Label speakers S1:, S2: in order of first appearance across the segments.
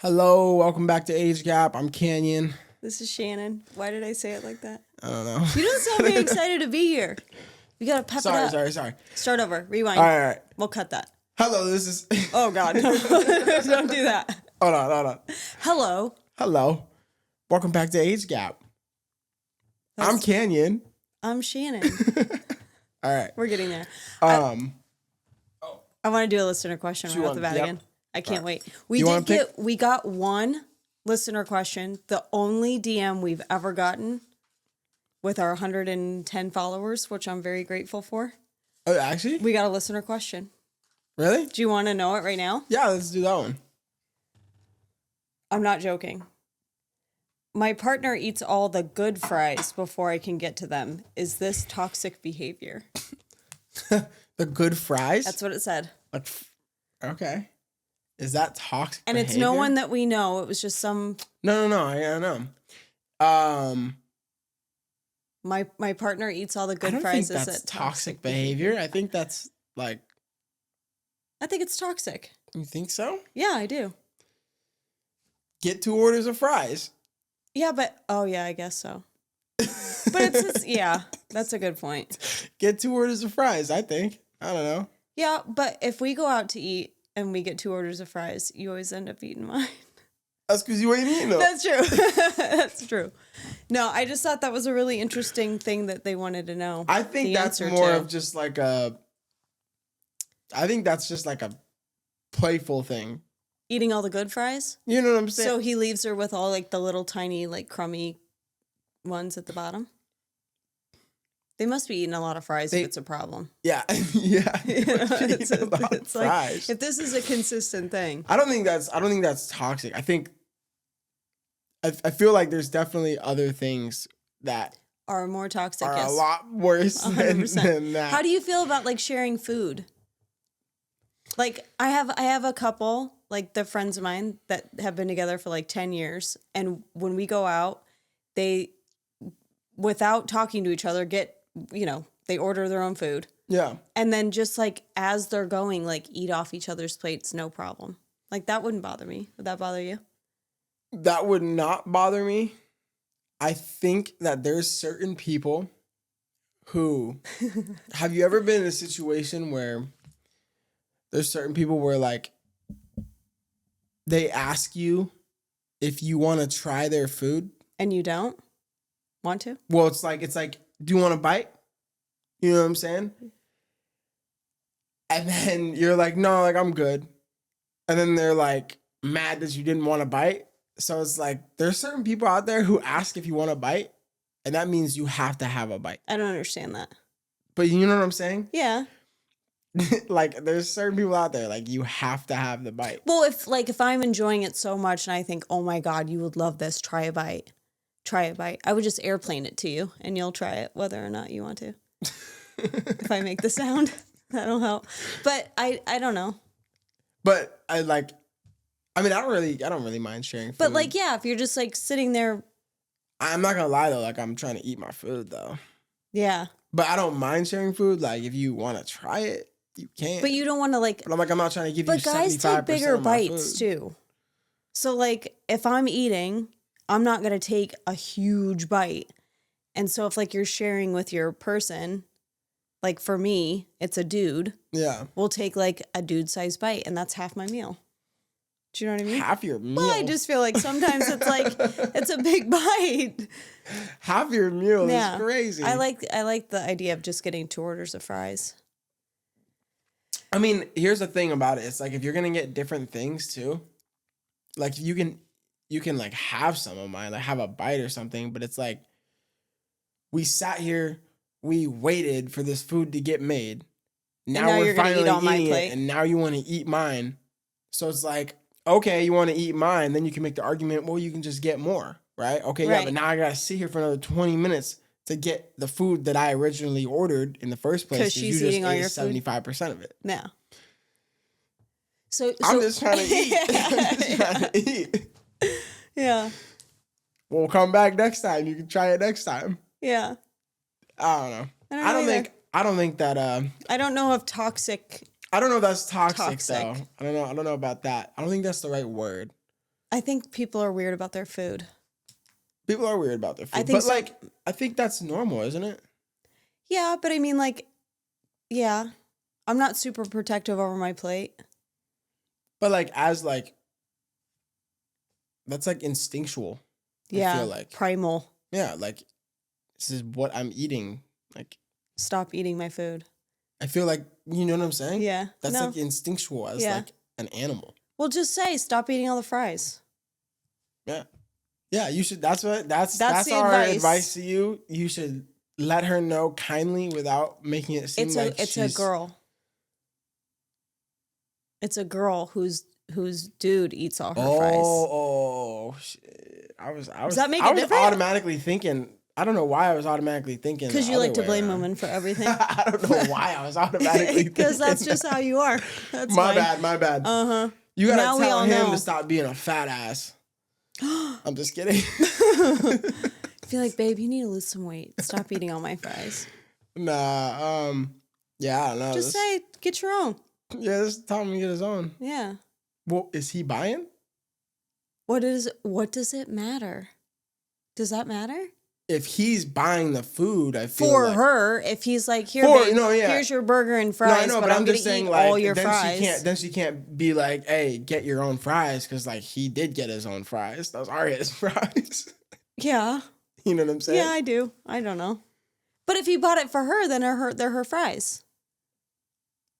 S1: Hello, welcome back to Age Gap. I'm Canyon.
S2: This is Shannon. Why did I say it like that?
S1: I don't know.
S2: You don't sound very excited to be here. You gotta pep it up.
S1: Sorry.
S2: Start over. Rewind.
S1: All right.
S2: We'll cut that.
S1: Hello, this is...
S2: Oh, God. No. Don't do that.
S1: Hold on.
S2: Hello.
S1: Welcome back to Age Gap. I'm Canyon.
S2: I'm Shannon.
S1: All right.
S2: We're getting there.
S1: I
S2: want to do a listener question right off the bat
S1: yep.
S2: again. I can't wait. We got one listener question, the only DM we've ever gotten with our 110 followers, which I'm very grateful for.
S1: Oh, actually?
S2: We got a listener question.
S1: Really?
S2: Do you want to know it right now?
S1: Yeah, let's do that one.
S2: I'm not joking. My partner eats all the good fries before I can get to them. Is this toxic behavior?
S1: The good fries?
S2: That's what it said.
S1: Okay. Is that toxic
S2: And
S1: behavior?
S2: it's no one that we know. It was just some...
S1: No. I know.
S2: My partner eats all the good fries.
S1: I don't think
S2: Is
S1: that's
S2: it
S1: toxic behavior. I think that's like...
S2: I think it's toxic.
S1: You think so?
S2: Yeah, I do.
S1: Get 2 orders of fries.
S2: Yeah, but... Oh, yeah, I guess so. But it's... Yeah, that's a good point.
S1: Get 2 orders of fries, I think. I don't know.
S2: Yeah, but if we go out to eat and we get 2 orders of fries, you always end up eating mine.
S1: That's because you ain't eating them.
S2: That's true. That's true. No, I just thought that was a really interesting thing that they wanted to know.
S1: I think that's more of just like a... I think that's just like a playful thing.
S2: Eating all the good fries?
S1: You know what I'm saying?
S2: So he leaves her with all like the little tiny like crummy ones at the bottom? They must be eating a lot of fries if it's a problem.
S1: Yeah. Yeah.
S2: It's like, if this is a consistent thing.
S1: I don't think that's toxic. I think I feel like there's definitely other things that
S2: are more toxic.
S1: Are a lot worse than that.
S2: How do you feel about like sharing food? Like I have a couple, like they're friends of mine that have been together for like 10 years. And when we go out, they, without talking to each other, they order their own food.
S1: Yeah.
S2: And then just like as they're going, like eat off each other's plates, no problem. Like that wouldn't bother me. Would that bother you?
S1: That would not bother me. I think that there's certain people who have you ever been in a situation where there's certain people where like they ask you if you want to try their food
S2: and you don't want to?
S1: Well, it's like, do you want a bite? You know what I'm saying? And then you're like, no, like I'm good. And then they're like mad that you didn't want a bite. So it's like, there's certain people out there who ask if you want a bite, and that means you have to have a bite.
S2: I don't understand that.
S1: But you know what I'm saying?
S2: Yeah.
S1: Like there's certain people out there, like you have to have the bite.
S2: Well, if I'm enjoying it so much and I think, oh my God, you would love this, try a bite. I would just airplane it to you and you'll try it whether or not you want to. If I make the sound, that'll help. But I don't know.
S1: But I don't really mind sharing food.
S2: But like, yeah, if you're just like sitting there.
S1: I'm not gonna lie though, like I'm trying to eat my food though.
S2: Yeah.
S1: But I don't mind sharing food. Like if you want to try it, you can.
S2: But you don't want to like.
S1: But I'm not trying to give you 75% of my food.
S2: But guys take bigger bites too. So like if I'm eating, I'm not going to take a huge bite. And so if like you're sharing with your person, like for me, it's a dude.
S1: Yeah.
S2: We'll take like a dude-sized bite and that's half my meal. Do you know what I mean?
S1: Half your meal?
S2: Well, I just feel like sometimes it's like, it's a big bite.
S1: Half your meal is crazy.
S2: I like the idea of just getting 2 orders of fries.
S1: I mean, here's the thing about it. It's like if you're going to get different things too, like you can like have some of mine, like have a bite or something, but it's like we sat here, we waited for this food to get made. Now we're finally eating it, and now you want to eat mine. So it's like, okay, you want to eat mine, then you can make the argument, well, you can just get more, right? Okay, yeah, but now I got to sit here for another 20 minutes to get the food that I originally ordered in the first place.
S2: Because she's eating all your
S1: 75% of it.
S2: Yeah. So
S1: I'm just trying to eat. I'm just trying to eat.
S2: Yeah.
S1: We'll come back next time. You can try it next time.
S2: Yeah.
S1: I don't know. I don't think that
S2: I don't know if toxic.
S1: I don't know if that's toxic though. I don't know about that. I don't think that's the right word.
S2: I think people are weird about their food.
S1: People are weird about their food.
S2: I think
S1: But, like, I think that's normal, isn't it?
S2: Yeah, but I mean, like, yeah. I'm not super protective over my plate.
S1: But, like, as, like, that's, like, instinctual.
S2: Yeah.
S1: I feel like.
S2: Primal.
S1: Yeah, like, this is what I'm eating. Like,
S2: stop eating my food.
S1: I feel like, you know what I'm saying?
S2: Yeah.
S1: That's,
S2: No.
S1: like, instinctual as,
S2: Yeah.
S1: like, an animal.
S2: Well, just say, stop eating all the fries.
S1: Yeah. Yeah, you should. That's our
S2: the
S1: advice to you. You should let her know kindly without making it seem like
S2: it's a girl. It's a girl whose dude eats all her fries.
S1: Oh, shit.
S2: Does that make it different?
S1: Automatically thinking. I don't know why I was automatically thinking.
S2: Because you like to blame women for everything.
S1: I don't know why I was automatically thinking.
S2: Because that's just how you are. That's
S1: my
S2: fine.
S1: bad.
S2: Uh-huh.
S1: You gotta
S2: Now we
S1: tell
S2: all
S1: him
S2: know.
S1: to stop being a fat ass. I'm just kidding.
S2: I feel like, babe, you need to lose some weight. Stop eating all my fries.
S1: Nah, yeah, I don't know.
S2: Just say, get your own.
S1: Yeah, just tell him to get his own.
S2: Yeah.
S1: Well, is he buying?
S2: What does it matter? Does that matter?
S1: If he's buying the food, I feel
S2: for
S1: like,
S2: her, if he's like, here, babe, here's your burger and fries,
S1: no, I know,
S2: but I'm just saying, like, all your
S1: then
S2: fries.
S1: She can't be like, hey, get your own fries, because like he did get his own fries. Those are his fries.
S2: Yeah.
S1: You know what I'm saying?
S2: Yeah, I do. I don't know. But if he bought it for her, then they're her fries.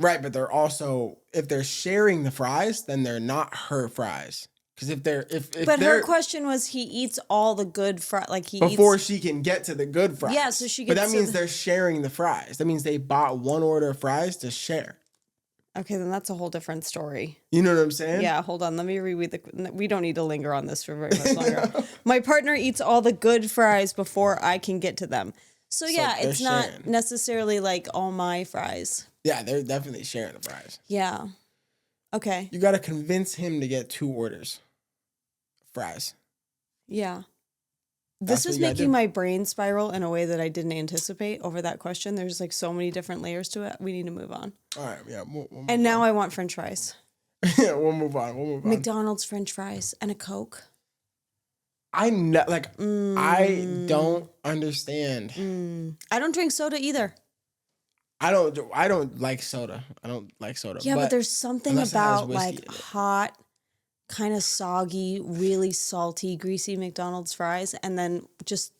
S1: Right, but they're also, if they're sharing the fries, then they're not her fries. Because if
S2: her question was, he eats all the good fries, like
S1: before she can get to the good fries.
S2: Yeah, so she gets.
S1: But that means they're sharing the fries. That means they bought one order of fries to share.
S2: Okay, then that's a whole different story.
S1: You know what I'm saying?
S2: Yeah, hold on. Let me reread we don't need to linger on this for very much longer. My partner eats all the good fries before I can get to them. So yeah, it's not necessarily like all my fries.
S1: Yeah, they're definitely sharing the fries.
S2: Yeah. Okay.
S1: You got to convince him to get 2 orders. Fries.
S2: Yeah. This is making my brain spiral in a way that I didn't anticipate over that question. There's like so many different layers to it. We need to move on.
S1: All right, yeah. We'll move
S2: and now
S1: on.
S2: I want French fries.
S1: Yeah, we'll move on.
S2: McDonald's French fries and a Coke.
S1: I don't understand.
S2: I don't drink soda either.
S1: I don't like soda. I don't like soda.
S2: Yeah, but there's something about like hot, kind of soggy, really salty, greasy McDonald's fries, and then just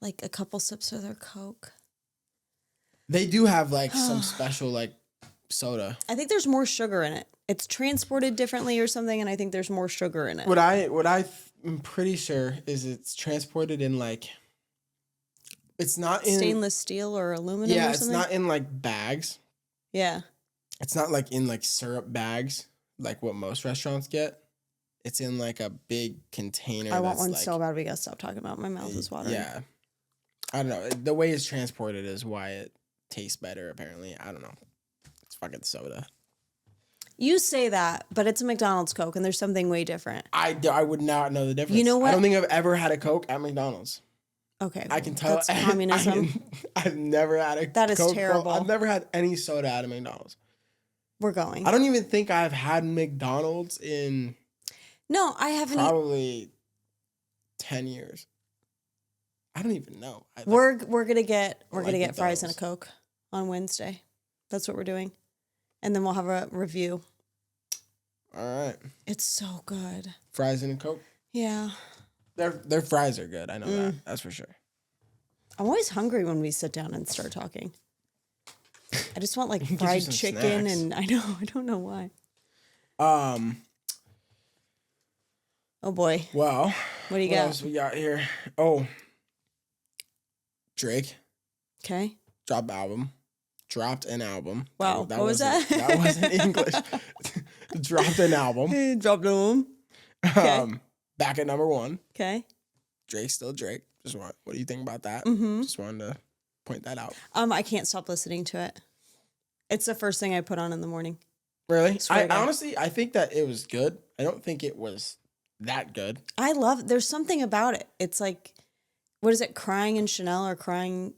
S2: like a couple sips of their Coke. They
S1: do have like some special like soda.
S2: I think there's more sugar in it. It's transported differently or something, and I think there's more sugar in it.
S1: What I'm pretty sure is it's transported in like, it's not in
S2: stainless steel or aluminum.
S1: Yeah,
S2: or something?
S1: It's not in like bags.
S2: Yeah.
S1: It's not like in like syrup bags, like what most restaurants get. It's in like a big container.
S2: I want one so bad. We gotta stop talking about it. My mouth is watering.
S1: Yeah. I don't know. The way it's transported is why it tastes better, apparently. I don't know. It's fucking soda.
S2: You say that, but it's a McDonald's Coke, and there's something way different.
S1: I would not know the difference.
S2: You know what?
S1: I don't think I've ever had a Coke at McDonald's.
S2: Okay.
S1: I can tell.
S2: That's communism.
S1: I've never had a
S2: That is
S1: Coke.
S2: terrible.
S1: I've never had any soda at a McDonald's.
S2: We're going.
S1: I don't even think I've had McDonald's in...
S2: No, I haven't.
S1: Probably 10 years. I don't even know.
S2: We're gonna get
S1: McDonald's.
S2: fries and a Coke on Wednesday. That's what we're doing, and then we'll have a review.
S1: All right.
S2: It's so good.
S1: Fries and a Coke.
S2: Yeah.
S1: Their fries are good. I know that. That's for sure.
S2: I'm always hungry when we sit down and start talking. I just want like fried chicken,
S1: snacks.
S2: and I don't know why. Oh boy.
S1: Well,
S2: what do you
S1: what
S2: got?
S1: else we got here? Oh, Drake.
S2: Okay.
S1: Dropped an album.
S2: Wow. What was that?
S1: That wasn't English. Dropped an album.
S2: Dropped an album. Okay.
S1: Back at number 1.
S2: Okay.
S1: Drake's still Drake. What do you think about that?
S2: Mm-hmm.
S1: Just wanted to point that out.
S2: I can't stop listening to it. It's the first thing I put on in the morning.
S1: Really? I honestly, I think that it was good. I don't think it was that good.
S2: There's something about it. It's like, what is it? Crying in Chanel or crying in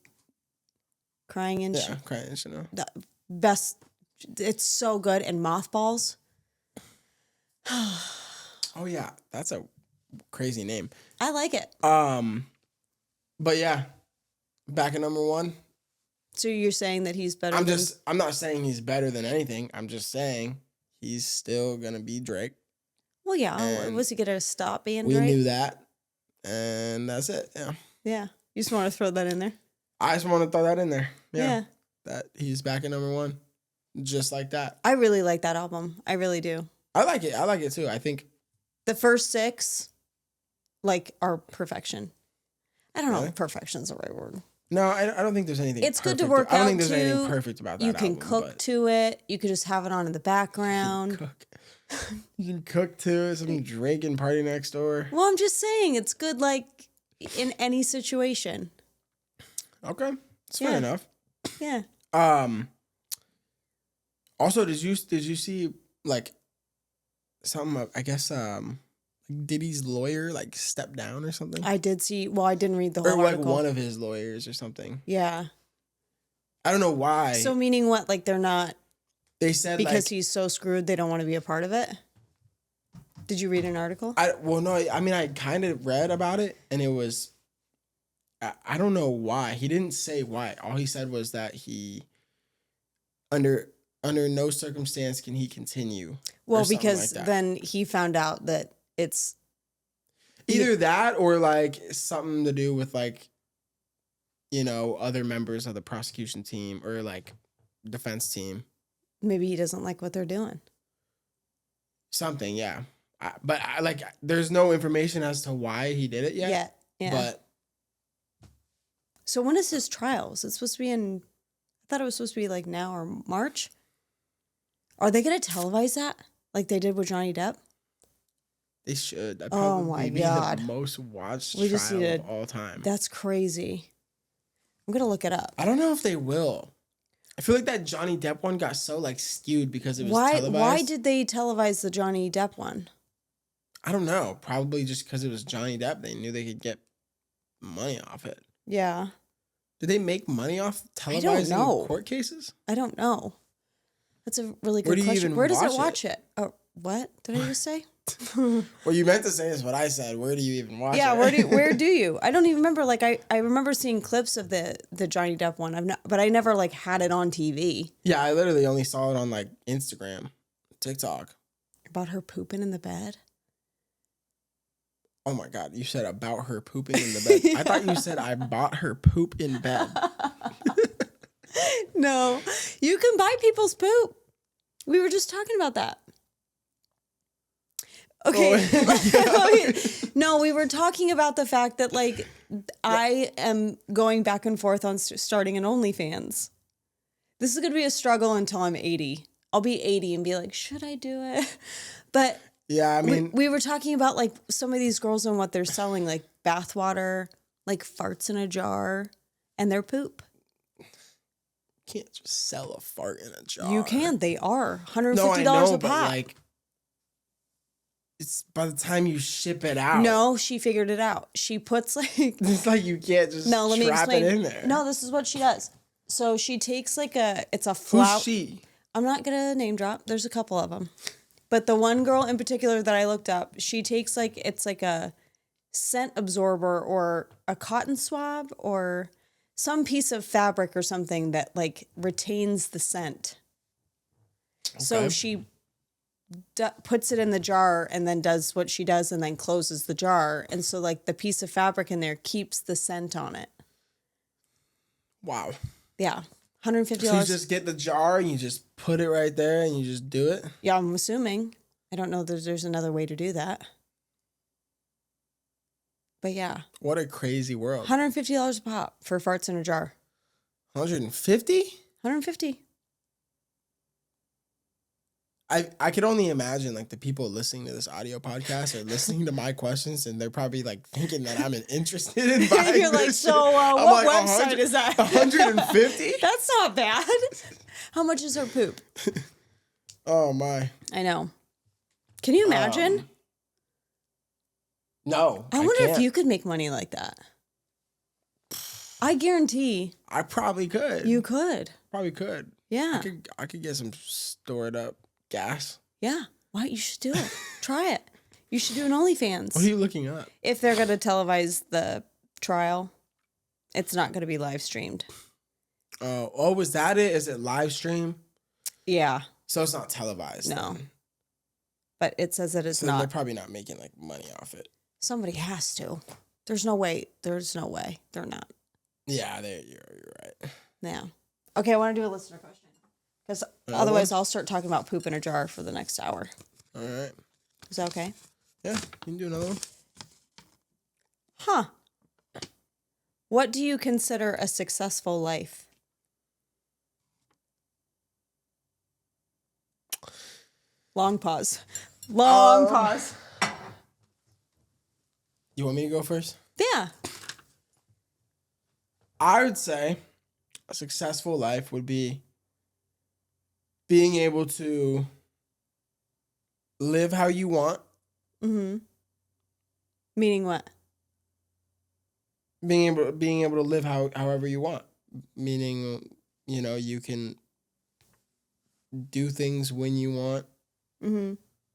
S1: Crying in Chanel.
S2: The best. It's so good. And Mothballs.
S1: Oh yeah, that's a crazy name.
S2: I like it.
S1: But yeah, back at number 1.
S2: So you're saying that he's better
S1: I'm not saying he's better than anything. I'm just saying he's still gonna be Drake.
S2: Well, yeah.
S1: And
S2: Was he going to stop being
S1: We
S2: Drake?
S1: knew that. And that's it. Yeah.
S2: Yeah. You just want to throw that in there?
S1: I just want to throw that in there.
S2: Yeah.
S1: That he's back at number 1. Just like that.
S2: I really like that album. I really do.
S1: I like it. I like it too. I think
S2: The first 6, like, are perfection. I don't know
S1: Really?
S2: if perfection's the right word.
S1: no, I don't think there's anything.
S2: It's good to
S1: perfect.
S2: work
S1: I don't
S2: out
S1: think there's anything
S2: to.
S1: perfect about that.
S2: You can
S1: album,
S2: cook
S1: but
S2: to it. You could just have it on in the background.
S1: cook. You can cook to some Drake and Party Next Door.
S2: Well, I'm just saying it's good, like, in any situation.
S1: Okay, it's fair
S2: Yeah.
S1: enough.
S2: Yeah.
S1: Also, did you see like something? I guess Diddy's lawyer like stepped down or something,
S2: I did see. Well, I didn't read the whole
S1: or like
S2: article.
S1: one of his lawyers or something.
S2: Yeah.
S1: I don't know why.
S2: So meaning what? Like they're not
S1: They said
S2: because
S1: like,
S2: he's so screwed. They don't want to be a part of it. Did you read an article?
S1: no, I mean I kind of read about it and it was. I don't know why. He didn't say why. All he said was that he under no circumstance can he continue.
S2: Well,
S1: or something
S2: because
S1: like that.
S2: then he found out that it's
S1: Either that or like something to do with like, other members of the prosecution team or like defense team.
S2: maybe he doesn't like what they're doing.
S1: Something, yeah. But there's no information as to why he did it yet.
S2: Yeah.
S1: But
S2: So when is his trial? Is it supposed to be in? I thought it was supposed to be like now or March. Are they going to televise that like they did with Johnny Depp?
S1: they should. That'd
S2: Oh
S1: probably
S2: my
S1: be
S2: God.
S1: the most watched
S2: We just
S1: trial
S2: need
S1: of all time.
S2: That's crazy. I'm going to look it up.
S1: I don't know if they will. I feel like that Johnny Depp one got so like skewed because it was
S2: Why
S1: televised.
S2: did they televise the Johnny Depp one?
S1: I don't know. Probably just because it was Johnny Depp. They knew they could get money off it.
S2: Yeah.
S1: Did they make money off
S2: I don't
S1: televising
S2: know.
S1: court cases?
S2: I don't know. That's a really
S1: Where
S2: good
S1: do you
S2: question.
S1: even
S2: Where does it
S1: watch
S2: watch it? Oh, what did I just say?
S1: What you meant to say is what I said. Where do you even watch
S2: Yeah,
S1: it?
S2: where do you? I don't even remember. Like I remember seeing clips of the Johnny Depp one. But I never like had it on TV.
S1: Yeah, I literally only saw it on like Instagram, TikTok.
S2: About her pooping in the bed.
S1: Oh my God, you said about her pooping in the bed. I thought you said I bought her poop in bed.
S2: No, you can buy people's poop. We were just talking about that. Okay. No, we were talking about the fact that like I am going back and forth on starting an OnlyFans. This is going to be a struggle until I'm 80. I'll be 80 and be like, should I do it? But
S1: Yeah, I mean,
S2: we were talking about like some of these girls and what they're selling, like bathwater, like farts in a jar, and their poop.
S1: you can't just sell a fart in a jar.
S2: You can. They are $150
S1: No, I know,
S2: a
S1: but
S2: pop.
S1: like, it's by the time you ship it out.
S2: No, she figured it out. She puts like
S1: It's like you can't just
S2: no. Let me
S1: trap
S2: explain.
S1: it in there.
S2: No, this is what she does. So she takes like it's a
S1: Who's
S2: flower.
S1: she?
S2: I'm not gonna name drop. There's a couple of them, but the one girl in particular that I looked up, she takes like it's like a scent absorber or a cotton swab or some piece of fabric or something that like retains the scent. So
S1: Okay.
S2: she puts it in the jar and then does what she does and then closes the jar, and so like the piece of fabric in there keeps the scent on it.
S1: Wow.
S2: Yeah, $150.
S1: So you just get the jar and you just put it right there and you just do it?
S2: Yeah, I'm assuming. I don't know that there's another way to do that. But yeah,
S1: What a crazy world.
S2: $150 a pop for farts in a jar.
S1: 150?
S2: 150.
S1: I could only imagine like the people listening to this audio podcast are listening to my questions and they're probably like thinking that I'm interested in buying
S2: You're like,
S1: this
S2: so
S1: shit. I'm
S2: what
S1: like,
S2: website is that?
S1: 150?
S2: That's not bad. How much is her poop?
S1: Oh my.
S2: I know. Can you imagine?
S1: No.
S2: I wonder if
S1: can't.
S2: you could make money like that. I guarantee
S1: I probably could.
S2: you could.
S1: Probably could.
S2: Yeah.
S1: I could get some stored up gas.
S2: Yeah. Why? You should do it. Try it. You should do an OnlyFans.
S1: What are you looking up?
S2: If they're going to televise the trial, it's not going to be live streamed.
S1: Oh, was that it? Is it live stream?
S2: Yeah.
S1: So it's not televised.
S2: No.
S1: Then.
S2: But it says that it's
S1: So
S2: not.
S1: they're probably not making like money off it.
S2: Somebody has to. There's no way. There's no way. They're not.
S1: Yeah, you're right.
S2: Yeah. Okay, I want to do a listener question. Because otherwise I'll start talking about poop in a jar for the next hour.
S1: All right.
S2: Is that okay?
S1: Yeah, you can do another one.
S2: Huh. What do you consider a successful life? Long pause. Long pause.
S1: You want me to go first?
S2: Yeah.
S1: I would say a successful life would be being able to live how you want.
S2: Mm-hmm. Meaning what?
S1: Being able to live however you want. Meaning, you can do things when you want,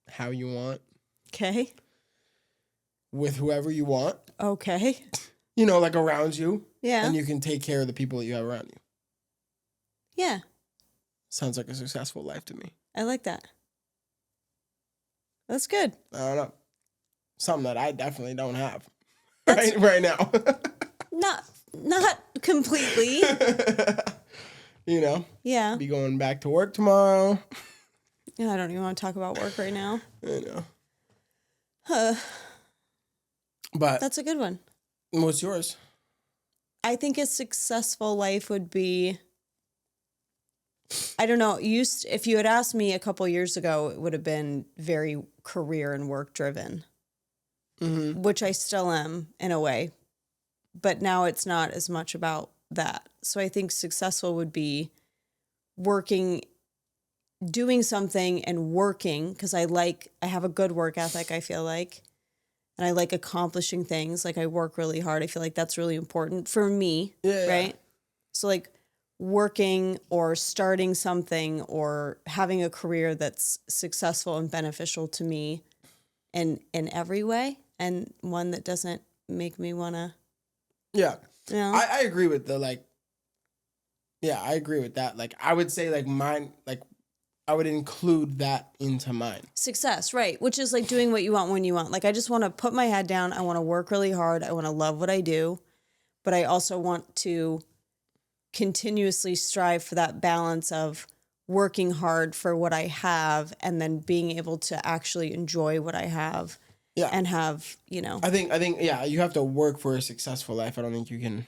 S1: how you want,
S2: Okay.
S1: with whoever you want.
S2: Okay.
S1: Like around you.
S2: Yeah.
S1: And you can take care of the people that you have around you.
S2: Yeah.
S1: Sounds like a successful life to me.
S2: I like that. That's good.
S1: I don't know. Something that I definitely don't have right now.
S2: Not completely. Yeah.
S1: Be going back to work tomorrow.
S2: Yeah, I don't even want to talk about work right now.
S1: I know. But
S2: That's a good one.
S1: What's yours?
S2: I think a successful life would be, I don't know, if you had asked me a couple years ago, it would have been very career and work driven, which I still am in a way. But now it's not as much about that. So I think successful would be working, doing something and working, because I have a good work ethic, I feel like. And I like accomplishing things. Like, I work really hard. I feel like that's really important for me, right? So, like, working or starting something or having a career that's successful and beneficial to me in every way, and one that doesn't make me want to...
S1: Yeah.
S2: I
S1: agree with I agree with that. Like, I would say, like, mine, like, I would include that into mine.
S2: Success, right. Which is like doing what you want when you want. Like, I just want to put my head down. I want to work really hard. I want to love what I do. But I also want to continuously strive for that balance of working hard for what I have and then being able to actually enjoy what I have.
S1: Yeah.
S2: And have,
S1: I think, you have to work for a successful life. I don't think you can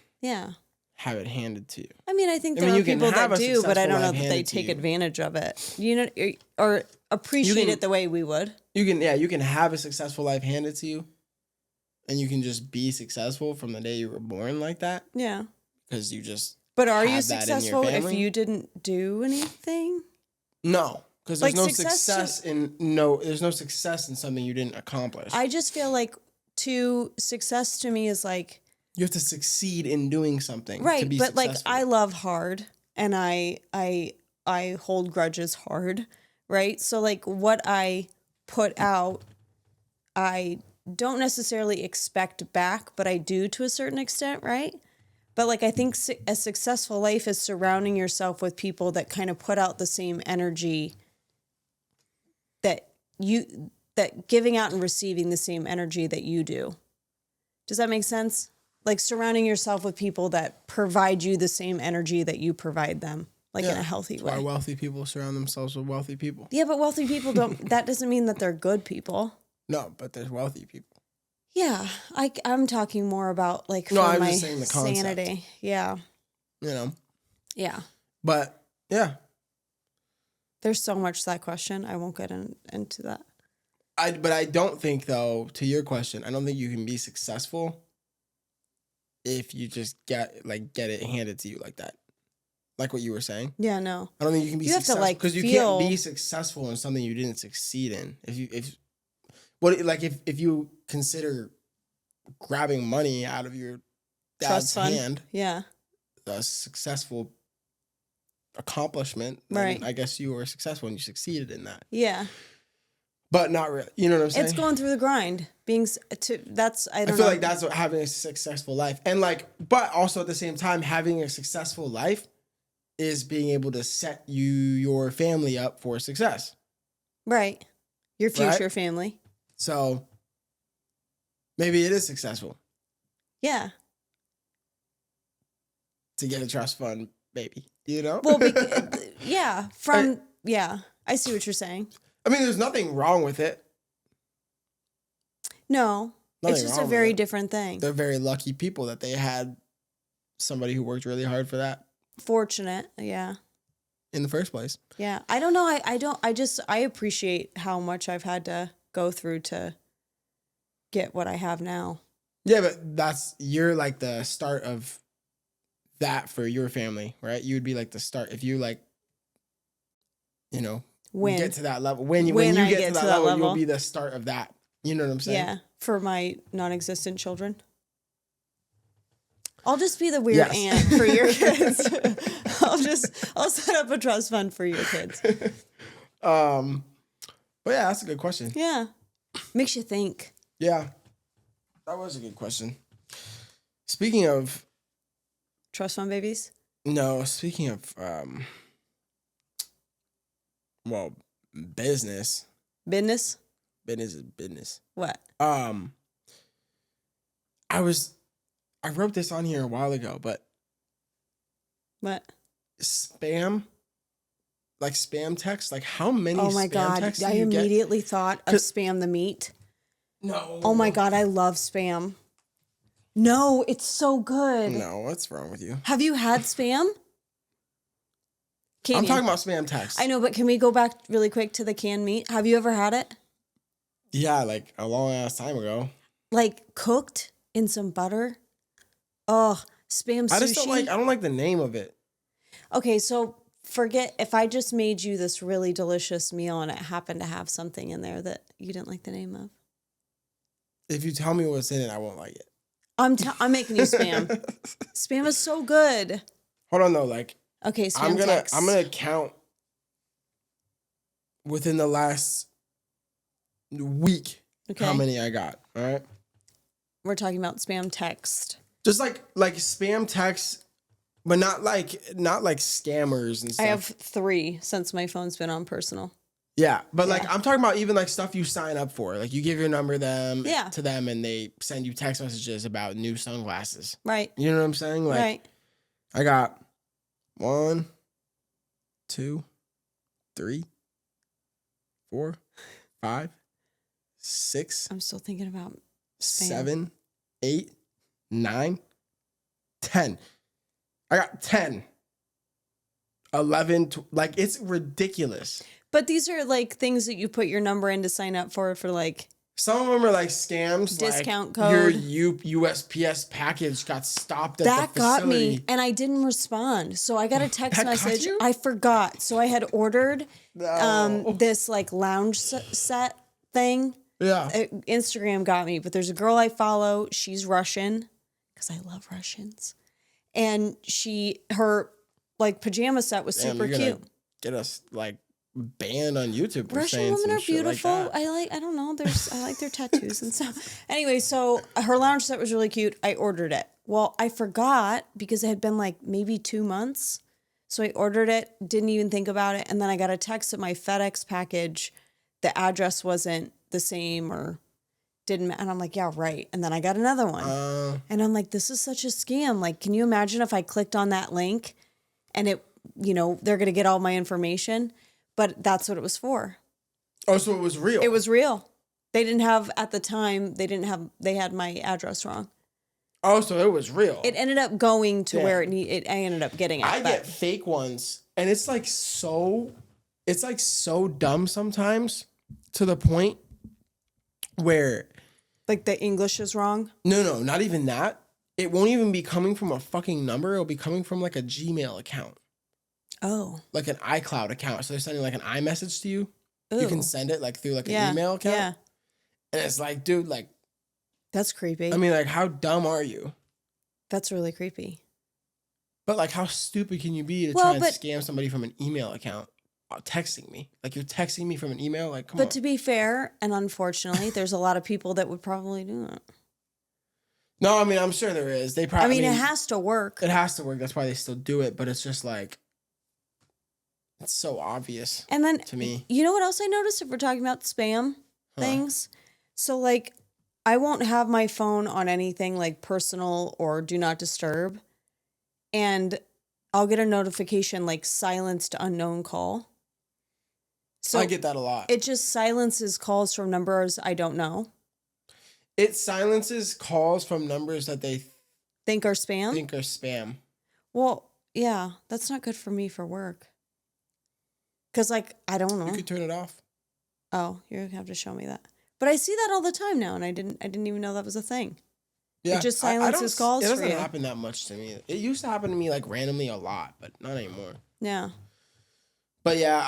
S1: have it handed to you.
S2: I mean, I think there are people that do, but I don't know that they take advantage of it, or appreciate it the way we would.
S1: You can have a successful life handed to you, and you can just be successful from the day you were born like that.
S2: Yeah.
S1: Because you just.
S2: But are you successful if you didn't do anything?
S1: No, because there's no success in something you didn't accomplish.
S2: I just feel like success to me is like.
S1: You have to succeed in doing something,
S2: right?
S1: To be
S2: but
S1: successful.
S2: Like, I love hard, and I hold grudges hard, right? So like, what I put out, I don't necessarily expect back, but I do to a certain extent, right? But like, I think a successful life is surrounding yourself with people that kind of put out the same energy that giving out and receiving the same energy that you do. Does that make sense? Like, surrounding yourself with people that provide you the same energy that you provide them, like in a healthy way.
S1: Why wealthy people surround themselves with wealthy people.
S2: Yeah, but wealthy people that doesn't mean that they're good people.
S1: No, but there's wealthy people.
S2: Yeah, I'm talking more about like
S1: I'm
S2: my
S1: just saying the concept.
S2: sanity. Yeah. Yeah.
S1: But yeah.
S2: There's so much to that question. I won't get into that.
S1: But I don't think, though, to your question, I don't think you can be successful if you just get it handed to you like that. Like what you were saying.
S2: Yeah, no.
S1: I don't think you can be successful because you can't be successful in something you didn't succeed in. If you consider grabbing money out of your dad's hand, a successful accomplishment, then
S2: right?
S1: I guess you were successful and you succeeded in that.
S2: Yeah.
S1: but not really. You know what I'm saying?
S2: It's going through the grind. I
S1: feel like that's what having a successful life. And like, but also at the same time, having a successful life is being able to set your family up for success.
S2: Right. Your future
S1: Right?
S2: family.
S1: So maybe it is successful
S2: Yeah.
S1: to get a trust fund, baby. You know?
S2: Well, yeah. Yeah. I see what you're saying.
S1: I mean, there's nothing wrong with it.
S2: No.
S1: Nothing
S2: it's just
S1: wrong
S2: a
S1: with
S2: very
S1: it.
S2: different thing.
S1: They're very lucky people that they had somebody who worked really hard for that.
S2: Fortunate. Yeah.
S1: In the first place.
S2: Yeah. I don't know. I appreciate how much I've had to go through to get what I have now.
S1: Yeah, but you're like the start of that for your family, right? You would be like the start if you like, you know, get to that level. When you get to that level, you'll be the start of that. You know what I'm saying?
S2: Yeah, for my non-existent children. I'll just be the weird aunt for your kids. I'll set up a trust fund for your kids.
S1: But yeah, that's a good question.
S2: Yeah. Makes you think.
S1: Yeah. That was a good question. Speaking of
S2: trust fund babies?
S1: No, speaking of business.
S2: Business?
S1: Business is business.
S2: What?
S1: I wrote this on here a while ago, but
S2: what?
S1: Spam text, like how many
S2: oh my
S1: spam
S2: God.
S1: texts
S2: I
S1: do you
S2: immediately
S1: get?
S2: thought of Spam the Meat.
S1: No.
S2: Oh my God, I love Spam. No, it's so good.
S1: No, what's wrong with you?
S2: Have you had Spam?
S1: I'm talking about spam text.
S2: I know, but can we go back really quick to the canned meat? Have you ever had it?
S1: Yeah, like a long ass time ago.
S2: Like cooked in some butter? Oh, Spam sushi.
S1: I don't like the name of it.
S2: Okay, so forget if I just made you this really delicious meal and it happened to have something in there that you didn't like the name of.
S1: If you tell me what's in it, I won't like it.
S2: I'm making you Spam. Spam is so good.
S1: Hold on though, like
S2: okay, Spam text.
S1: I'm gonna count within the last week how many I got. All right.
S2: We're talking about Spam text.
S1: Just like spam text, but not like scammers and stuff.
S2: I have 3 since my phone's been on personal.
S1: Yeah, but like I'm talking about even like stuff you sign up for. Like you give your number to them and they send you text messages about new sunglasses.
S2: Right.
S1: You know what I'm saying? Like
S2: right.
S1: I got 1, 2, 3, 4, 5, 6.
S2: I'm still thinking about Spam.
S1: 7, 8, 9, 10. I got 10. 11, like it's ridiculous.
S2: But these are like things that you put your number in to sign up for like.
S1: Some of them are like scams.
S2: Discount
S1: like
S2: code.
S1: Your USPS package got stopped at
S2: that
S1: the facility.
S2: Got me, and I didn't respond. So I got a text message.
S1: Got you?
S2: I forgot. So I had ordered this like lounge set thing.
S1: Yeah.
S2: Instagram got me, but there's a girl I follow. She's Russian because I love Russians, and her like pajama set was super cute.
S1: Get us like banned on YouTube. For
S2: Russian
S1: saying
S2: women
S1: some
S2: are
S1: shit
S2: beautiful.
S1: Like that.
S2: I don't know. I like their tattoos and stuff. Anyway, so her lounge set was really cute. I ordered it. Well, I forgot because it had been like maybe 2 months. So I ordered it, didn't even think about it, and then I got a text that my FedEx package, the address wasn't the same or didn't, and I'm like, yeah, right. And then I got another one, and I'm like, this is such a scam. Like, can you imagine if I clicked on that link, and it, they're gonna get all my information. But that's what it was for.
S1: Oh, so it was real.
S2: It was real. They didn't have, at the time, they had my address wrong.
S1: Oh, so it was real.
S2: It ended up going to where I ended up getting it.
S1: I get fake ones, and it's like so dumb sometimes to the point where.
S2: Like the English is wrong?
S1: No, not even that. It won't even be coming from a fucking number. It'll be coming from like a Gmail account.
S2: Oh.
S1: Like an iCloud account. So they're sending like an iMessage to you.
S2: Ooh.
S1: You can send it like through like an email account.
S2: Yeah.
S1: And it's like, dude, like.
S2: That's creepy.
S1: I mean, like, how dumb are you?
S2: That's really creepy.
S1: But like, how stupid can you be to try and scam somebody from an email account? texting me. Like, you're texting me from an email. Like, come
S2: But
S1: on.
S2: to be fair, and unfortunately, there's a lot of people that would probably do that.
S1: No, I mean, I'm sure there is. They probably.
S2: I mean, it has to work.
S1: It has to work. That's why they still do it. But it's just like, it's so obvious.
S2: And then,
S1: to me,
S2: you know what else I noticed if we're talking about spam things? So, like, I won't have my phone on anything like personal or do not disturb. And I'll get a notification like silenced unknown call. So
S1: I get that a lot.
S2: It just silences calls from numbers I don't know.
S1: It silences calls from numbers that they
S2: Think are spam?
S1: think are spam.
S2: Well, yeah, that's not good for me for work. Because, like, I don't know.
S1: You could turn it off.
S2: Oh, you're going to have to show me that. But I see that all the time now, and I didn't even know that was a thing.
S1: Yeah,
S2: It just silences calls
S1: It
S2: for
S1: doesn't
S2: you.
S1: happen that much to me. It used to happen to me like randomly a lot, but not anymore.
S2: Yeah.
S1: But yeah,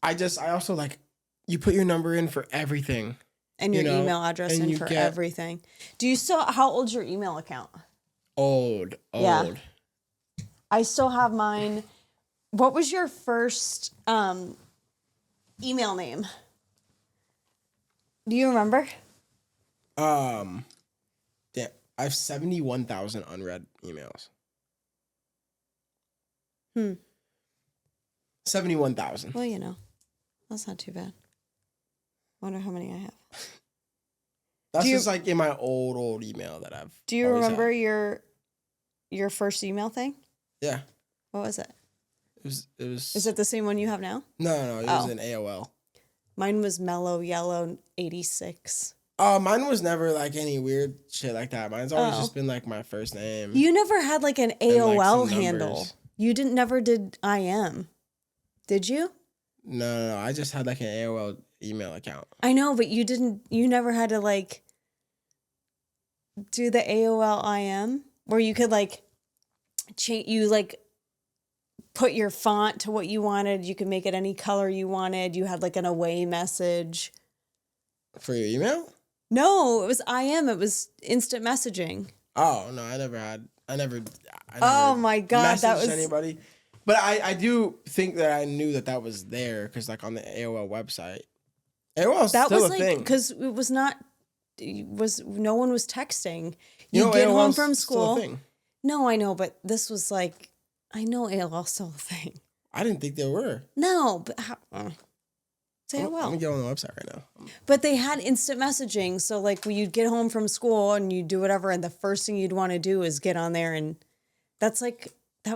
S1: I also like, you put your number in for everything.
S2: And your email address
S1: and
S2: in
S1: you
S2: for
S1: get-
S2: everything. Do you still, how old's your email account?
S1: Old.
S2: Yeah. I still have mine. What was your first email name? Do you remember?
S1: Damn, I have 71,000 unread emails. 71,000.
S2: Well, you know, that's not too bad. Wonder how many I have.
S1: That's
S2: Do you-
S1: just like in my old email that I've.
S2: Do you
S1: always
S2: remember
S1: had.
S2: your first email thing?
S1: Yeah.
S2: What was it?
S1: It was.
S2: Is it the same one you have now?
S1: No. It was an AOL.
S2: Mine was Mellow Yellow 86.
S1: Mine was never like any weird shit like that. Mine's always
S2: Oh.
S1: just been like my first name.
S2: You never had like an
S1: like,
S2: AOL
S1: some
S2: handle.
S1: numbers.
S2: You never did IM. Did you?
S1: No. I just had like an AOL email account.
S2: I know, but you never had to like do the AOL IM where you could like put your font to what you wanted. You could make it any color you wanted. You had like an away message.
S1: For your email?
S2: No, it was IM. It was instant messaging.
S1: Oh no, I never.
S2: Oh my God, that
S1: messaged
S2: was
S1: anybody. But I do think that I knew that was there because like on the AOL website, AOL's
S2: that
S1: still
S2: was
S1: a
S2: like
S1: thing.
S2: because it was not. No one was texting.
S1: You
S2: You
S1: know,
S2: get home
S1: AOL's
S2: from
S1: still a
S2: school.
S1: thing.
S2: No, I know, but this was like, I know AOL's still a thing.
S1: I didn't think there were.
S2: No, but how? It's
S1: I'm
S2: AOL.
S1: gonna get on the website right now.
S2: But they had instant messaging. So like when you'd get home from school and you do whatever, and the first thing you'd want to do is get on there. And that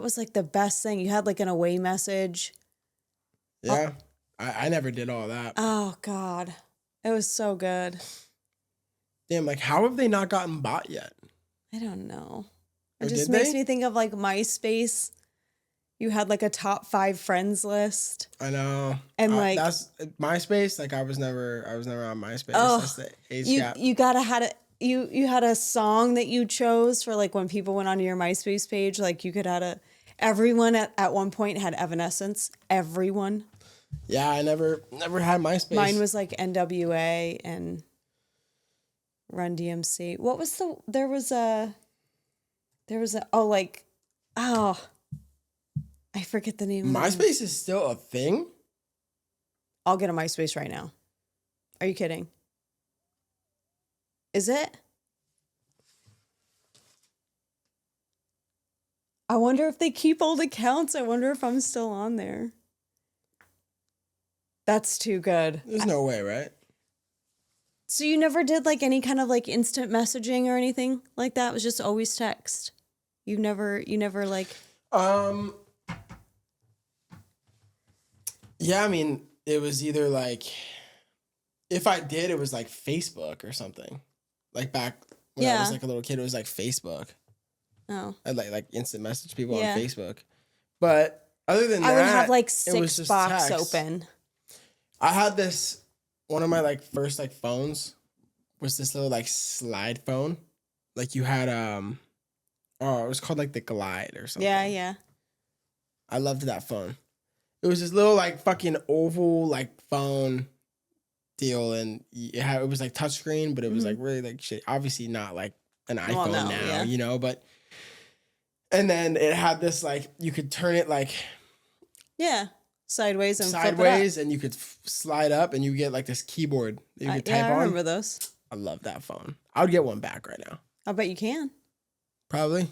S2: was like the best thing. You had like an away message.
S1: Yeah, I never did all that.
S2: Oh God. It was so good.
S1: Damn, like how have they not gotten bought yet?
S2: I don't know.
S1: Or
S2: It just
S1: did
S2: makes
S1: they?
S2: me think of like MySpace. You had like a top 5 friends list.
S1: I know.
S2: And like
S1: that's MySpace. Like I was never on MySpace.
S2: Oh,
S1: That's the age
S2: you
S1: gap.
S2: you gotta had it. You had a song that you chose for like when people went onto your MySpace page. Like you could everyone at one point had Evanescence. Everyone.
S1: Yeah, I never had MySpace.
S2: Mine was like NWA and Run DMC. What was there was a I forget the name of it.
S1: MySpace is still a thing?
S2: I'll get a MySpace right now. Are you kidding? Is it? I wonder if they keep old accounts. I wonder if I'm still on there. That's too good.
S1: There's no way, right?
S2: So you never did like any kind of like instant messaging or anything like that? It was just always text. You never like
S1: Yeah, I mean, it was either like if I did, it was like Facebook or something. Like back when I was like a little kid, it was like Facebook.
S2: Oh.
S1: I'd like instant message people
S2: Yeah.
S1: on Facebook. But other than that,
S2: I would have like
S1: it was
S2: 6
S1: just
S2: box
S1: text.
S2: open.
S1: I had one of my like first like phones was this little like slide phone. Like you had it was called like the Glide or something.
S2: Yeah.
S1: I loved that phone. It was this little like fucking oval like phone deal, and it was like touchscreen, but it was like really like shit. Obviously not like an iPhone now, you know, but and then it had this like you could turn it like
S2: Yeah. sideways and
S1: sideways, and you could slide up, and you get like this keyboard that you could type
S2: yeah, I
S1: on.
S2: remember those.
S1: I love that phone. I would get one back right now.
S2: I bet you can.
S1: Probably.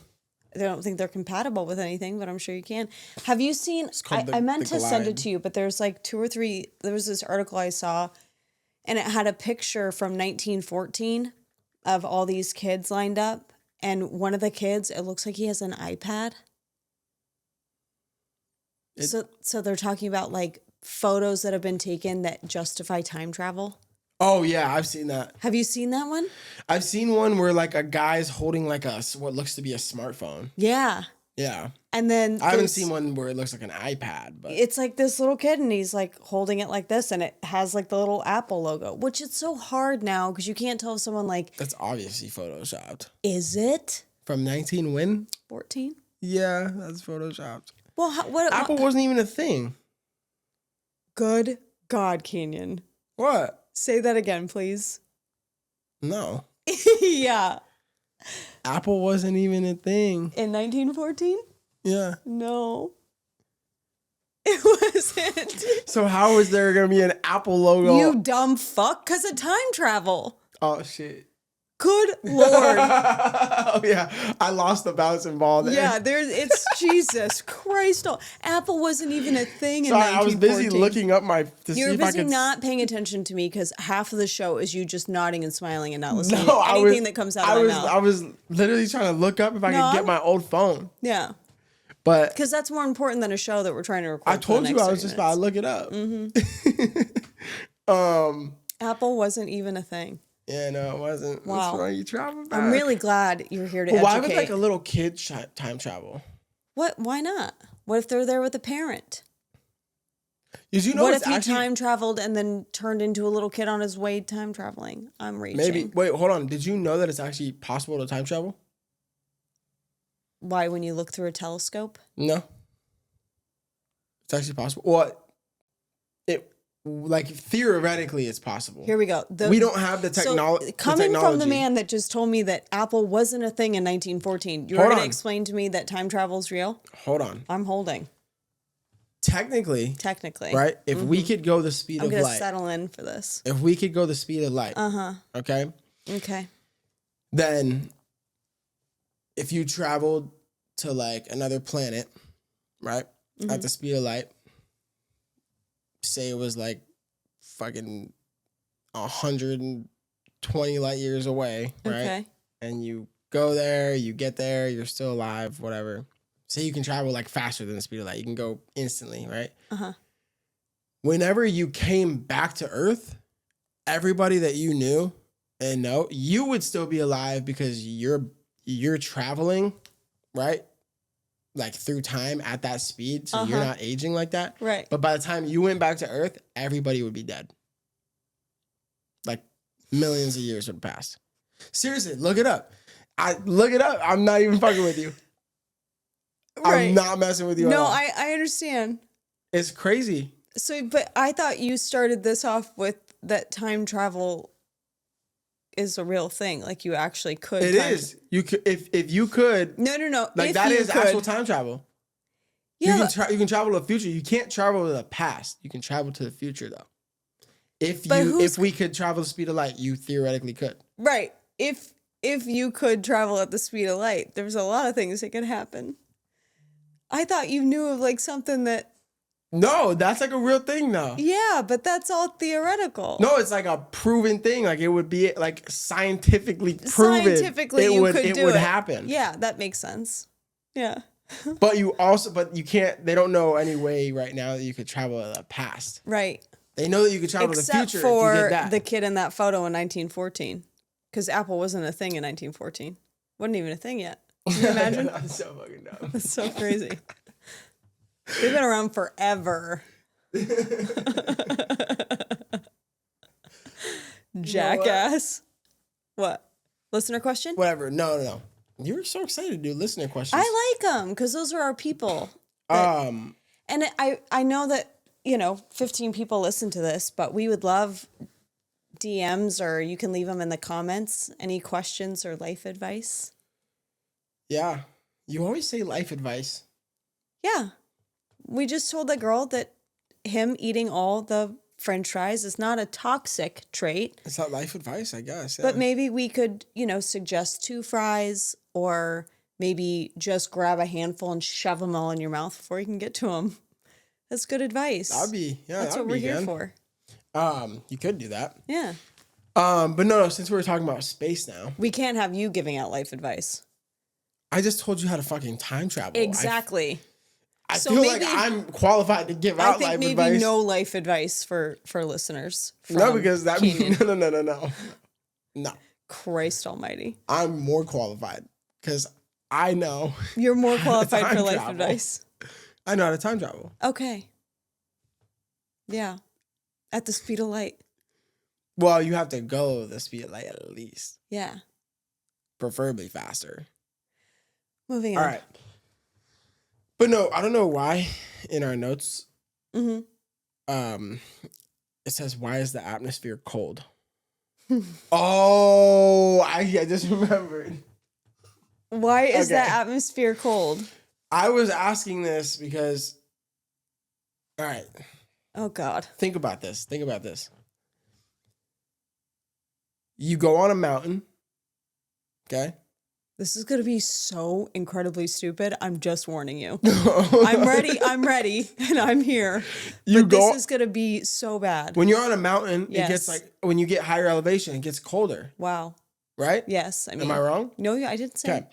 S2: I don't think they're compatible with anything, but I'm sure you can. Have you seen?
S1: called
S2: I meant
S1: the
S2: to send it
S1: Glide.
S2: to you, but there's like 2 or 3. There was this article I saw, and it had a picture from 1914 of all these kids lined up, and one of the kids, it looks like he has an iPad. So they're talking about like photos that have been taken that justify time travel.
S1: Oh yeah, I've seen that.
S2: Have you seen that one?
S1: I've seen one where like a guy's holding like what looks to be a smartphone.
S2: Yeah.
S1: Yeah.
S2: And then
S1: I haven't seen one where it looks like an iPad, but
S2: it's like this little kid and he's like holding it like this and it has like the little Apple logo, which is so hard now because you can't tell if someone like,
S1: that's obviously photoshopped.
S2: is it
S1: From 19 when?
S2: 14?
S1: Yeah, that's photoshopped.
S2: Well, what
S1: Apple wasn't even a thing.
S2: Good God, Kenyon.
S1: What?
S2: Say that again, please.
S1: No.
S2: Yeah.
S1: Apple wasn't even a thing.
S2: In 1914?
S1: Yeah.
S2: No. It wasn't.
S1: So how is there going to be an Apple logo?
S2: You dumb fuck, because of time travel.
S1: Oh, shit.
S2: Good Lord.
S1: Oh, yeah. I lost the bouncing ball there.
S2: Yeah, it's Jesus Christ. Apple wasn't even a thing in
S1: Sorry,
S2: 1914.
S1: I was busy looking up to
S2: You're
S1: see if I
S2: busy
S1: could...
S2: not paying attention to me because half of the show is you just nodding and smiling and not listening
S1: No,
S2: to anything that comes out of my mouth.
S1: I was literally trying to look up if I could get my old phone.
S2: Yeah.
S1: But
S2: because that's more important than a show that we're trying to record.
S1: I told you I was just about to look it up.
S2: Mm-hmm. Apple wasn't even a thing.
S1: Yeah, no, it wasn't.
S2: Wow.
S1: That's why you travel back.
S2: I'm really glad you're here to
S1: But why
S2: educate.
S1: would like a little kid time travel?
S2: What? Why not? What if they're there with a parent?
S1: Did you know
S2: What
S1: it's
S2: if he
S1: actually,
S2: time traveled and then turned into a little kid on his way time traveling? I'm reaching.
S1: maybe. Wait, hold on. Did you know that it's actually possible to time travel?
S2: Why, when you look through a telescope?
S1: No. It's actually possible. Well, like theoretically, it's possible.
S2: Here we go.
S1: We don't have the technology.
S2: So, coming from the man that just told me that Apple wasn't a thing in 1914, you're going to explain to me that time travel is real?
S1: Hold on.
S2: I'm holding.
S1: Technically,
S2: right?
S1: If we could go the speed of light.
S2: I'm going to settle in for this.
S1: If we could go the speed of light. Okay?
S2: Okay.
S1: Then if you traveled to like another planet, right? At the speed of light, say it was like fucking 120 light years away, right?
S2: Okay.
S1: And you go there, you get there, you're still alive, whatever. Say you can travel like faster than the speed of light. You can go instantly, right? Whenever you came back to Earth, everybody that you knew and know, you would still be alive because you're traveling, right? Like through time at that speed, so you're not aging like that.
S2: Right.
S1: But by the time you went back to Earth, everybody would be dead. Like millions of years would have passed. Seriously, look it up. Look it up. I'm not even fucking with you.
S2: Right.
S1: I'm not messing with you at all.
S2: No, I understand.
S1: It's crazy.
S2: So, but I thought you started this off with that time travel is a real thing. Like you actually could.
S1: It is. You could if you could.
S2: No.
S1: Like
S2: if
S1: that
S2: you
S1: is
S2: could.
S1: actual time travel.
S2: Yeah.
S1: You can travel to the future. You can't travel to the past. You can travel to the future though. If we could travel the speed of light, you theoretically could.
S2: Right. If you could travel at the speed of light, there's a lot of things that could happen. I thought you knew of like something that.
S1: No, that's like a real thing though.
S2: Yeah, but that's all theoretical.
S1: No, it's like a proven thing. Like it would be like scientifically proven.
S2: Scientifically, it
S1: would happen.
S2: Yeah, that makes sense. Yeah.
S1: But you can't. They don't know any way right now that you could travel to the past.
S2: Right.
S1: They know that you could travel
S2: Except
S1: to the future
S2: for
S1: if you did that.
S2: the kid in that photo in 1914, because Apple wasn't a thing in 1914. Wasn't even a thing yet. Can you imagine?
S1: That's so fucking dumb.
S2: That's so crazy. They've been around forever. Jackass. What? Listener question?
S1: Whatever. No. You were so excited to do listener questions.
S2: I like them because those are our people. And I know that, 15 people listen to this, but we would love DMs or you can leave them in the comments. Any questions or life advice?
S1: Yeah. You always say life advice.
S2: Yeah. We just told the girl that him eating all the French fries is not a toxic trait.
S1: It's not life advice, I guess. Yeah.
S2: But maybe we could, suggest 2 fries, or maybe just grab a handful and shove them all in your mouth before you can get to them. That's good advice. That's what we're here for.
S1: You could do that.
S2: Yeah.
S1: But no, since we're talking about space now.
S2: We can't have you giving out life advice.
S1: I just told you how to fucking time travel.
S2: Exactly.
S1: I feel like I'm qualified to give out life advice. I think maybe
S2: no life advice for listeners.
S1: No, because that means no.
S2: Christ almighty.
S1: I'm more qualified because I know.
S2: You're more qualified for life advice.
S1: I know how to time travel.
S2: Okay. Yeah. At the speed of light.
S1: Well, you have to go the speed of light at least.
S2: Yeah.
S1: Preferably faster.
S2: Moving on.
S1: All right. But no, I don't know why in our notes, it says, why is the atmosphere cold? I just remembered.
S2: Why is the atmosphere cold?
S1: I was asking this because, all right.
S2: Oh, God.
S1: Think about this. You go on a mountain, okay?
S2: This is going to be so incredibly stupid. I'm just warning you. I'm ready, and I'm here. This is going to be so bad.
S1: When you're on a mountain, It gets when you get higher elevation, it gets colder.
S2: Wow.
S1: Right?
S2: Yes.
S1: Am I wrong?
S2: No, I didn't say.
S1: Okay.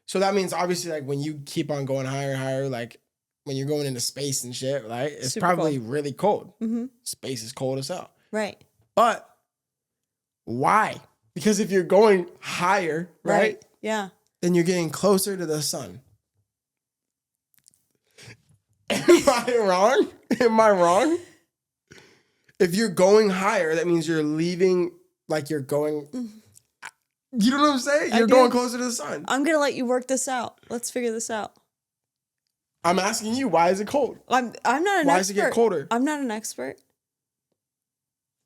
S1: So that means obviously like when you keep on going higher and higher, like when you're going into space and shit, right? It's
S2: super
S1: probably
S2: cold.
S1: really cold.
S2: Mm-hmm.
S1: Space is cold as hell.
S2: Right.
S1: But why? Because if you're going higher, right?
S2: Yeah.
S1: Then you're getting closer to the sun. Am I wrong? If you're going higher, that means you're leaving, like you're going, you know what I'm saying? You're going closer to the sun.
S2: I'm going to let you work this out. Let's figure this out.
S1: I'm asking you, why is it cold?
S2: I'm not an expert.
S1: Why does it get colder?
S2: I'm not an expert.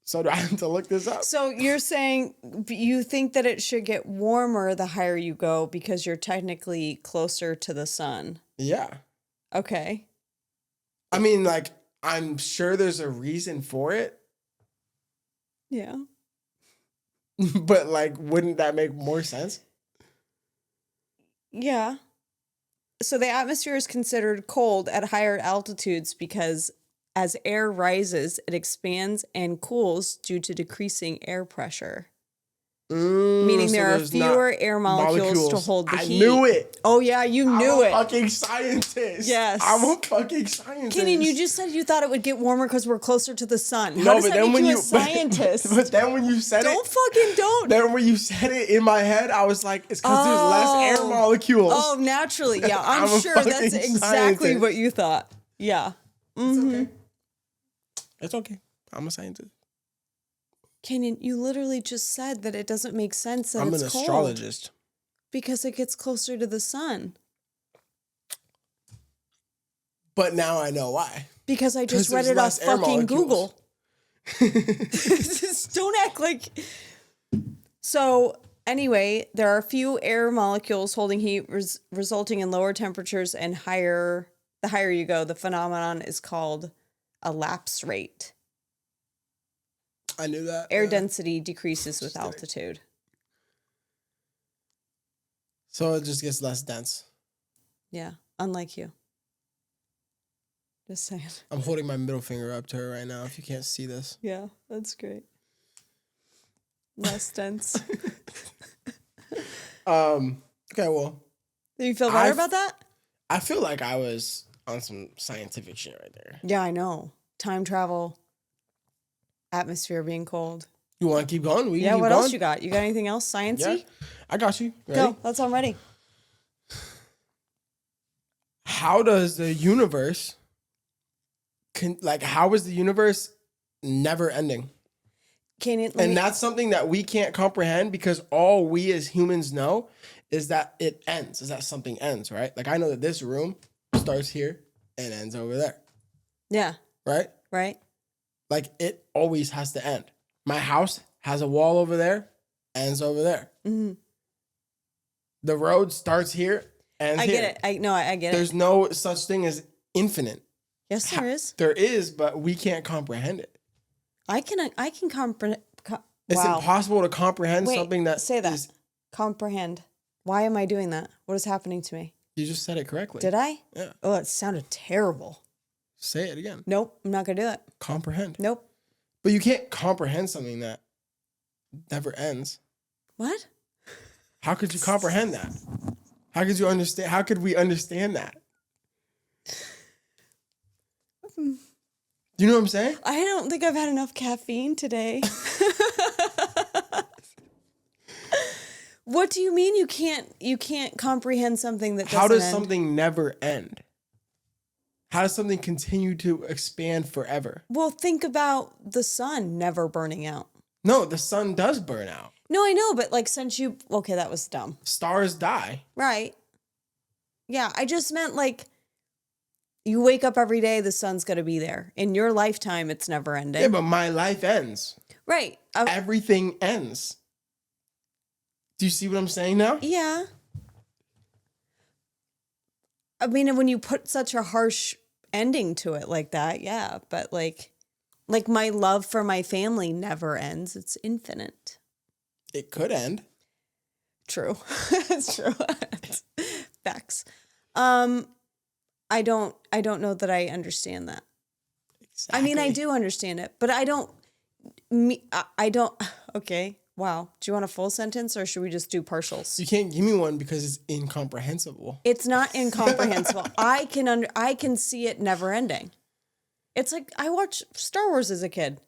S1: So do I have to look this up?
S2: So you're saying you think that it should get warmer the higher you go because you're technically closer to the sun.
S1: Yeah.
S2: Okay.
S1: I mean, like, I'm sure there's a reason for it.
S2: Yeah.
S1: But, like, wouldn't that make more sense?
S2: Yeah. So the atmosphere is considered cold at higher altitudes because as air rises, it expands and cools due to decreasing air pressure. Meaning there are fewer air molecules to hold the heat.
S1: I knew it.
S2: Oh, yeah, you knew it.
S1: I'm a fucking scientist.
S2: Yes.
S1: I'm a fucking scientist.
S2: Kenyon, you just said you thought it would get warmer because we're closer to the sun. How
S1: No,
S2: does
S1: but
S2: that
S1: then
S2: make
S1: when
S2: you a scientist?
S1: But then when you said
S2: don't.
S1: Then when you said it in my head, I was like, it's because there's less air molecules.
S2: Oh, naturally. Yeah, I'm sure that's exactly
S1: scientist.
S2: what you thought. Yeah. Mm-hmm.
S1: It's okay. I'm a scientist.
S2: Kenyon, you literally just said that it doesn't make sense that
S1: I'm
S2: it's
S1: an
S2: cold.
S1: astrologist.
S2: Because it gets closer to the sun.
S1: But now I know why.
S2: Because I just read it off fucking Google. Just don't act like... So, anyway, there are few air molecules holding heat, resulting in lower temperatures and higher... The higher you go, the phenomenon is called a lapse rate.
S1: I knew that.
S2: Air density decreases with altitude.
S1: So it just gets less dense.
S2: Yeah, unlike you. Just saying.
S1: I'm holding my middle finger up to her right now, if you can't see this.
S2: Yeah, that's great. Less dense.
S1: Okay, well.
S2: Do you feel better about that?
S1: I feel like I was on some scientific shit right there.
S2: Yeah, I know. Time travel. Atmosphere being cold.
S1: You want to keep going?
S2: What else you got? You got anything else sciencey?
S1: Yeah, I got you. Ready?
S2: Go. That's all I'm ready.
S1: How does the universe... how is the universe never ending? And that's something that we can't comprehend because all we as humans know is that it ends, is that something ends, right? Like I know that this room starts here and ends over there.
S2: Yeah.
S1: Right?
S2: Right.
S1: Like it always has to end. My house has a wall over there, ends over there.
S2: Mm-hmm.
S1: The road starts here, ends here.
S2: I get it. I get it.
S1: There's no such thing as infinite.
S2: Yes, there is.
S1: There is, but we can't comprehend it.
S2: I can comprehend.
S1: It's impossible to comprehend something that
S2: say that.
S1: is.
S2: Comprehend. Why am I doing that? What is happening to me?
S1: You just said it correctly.
S2: Did I?
S1: Yeah.
S2: Oh, it sounded terrible.
S1: Say it again.
S2: Nope, I'm not gonna do it.
S1: Comprehend.
S2: Nope.
S1: But you can't comprehend something that never ends.
S2: What?
S1: How could you comprehend that? How could you understand? How could we understand that? Do you know what I'm saying?
S2: I don't think I've had enough caffeine today. What do you mean you can't comprehend something that doesn't
S1: How does
S2: end?
S1: something never end? How does something continue to expand forever?
S2: Well, think about the sun never burning out.
S1: No, the sun does burn out.
S2: No, I know, but like okay, that was dumb.
S1: Stars die.
S2: Right. Yeah, I just meant like you wake up every day, the sun's going to be there. In your lifetime, it's never ending.
S1: Yeah, but my life ends.
S2: Right.
S1: Everything ends. Do you see what I'm saying now?
S2: Yeah. I mean, when you put such a harsh ending to it like that, yeah. But like my love for my family never ends. It's infinite.
S1: It could end.
S2: True. It's true. Facts. I don't know that I understand that.
S1: Exactly.
S2: I mean, I do understand it, but I don't, okay. Wow. Do you want a full sentence or should we just do partials?
S1: You can't give me one because it's incomprehensible.
S2: It's not incomprehensible. I can see it never ending. It's like I watched Star Wars as a kid.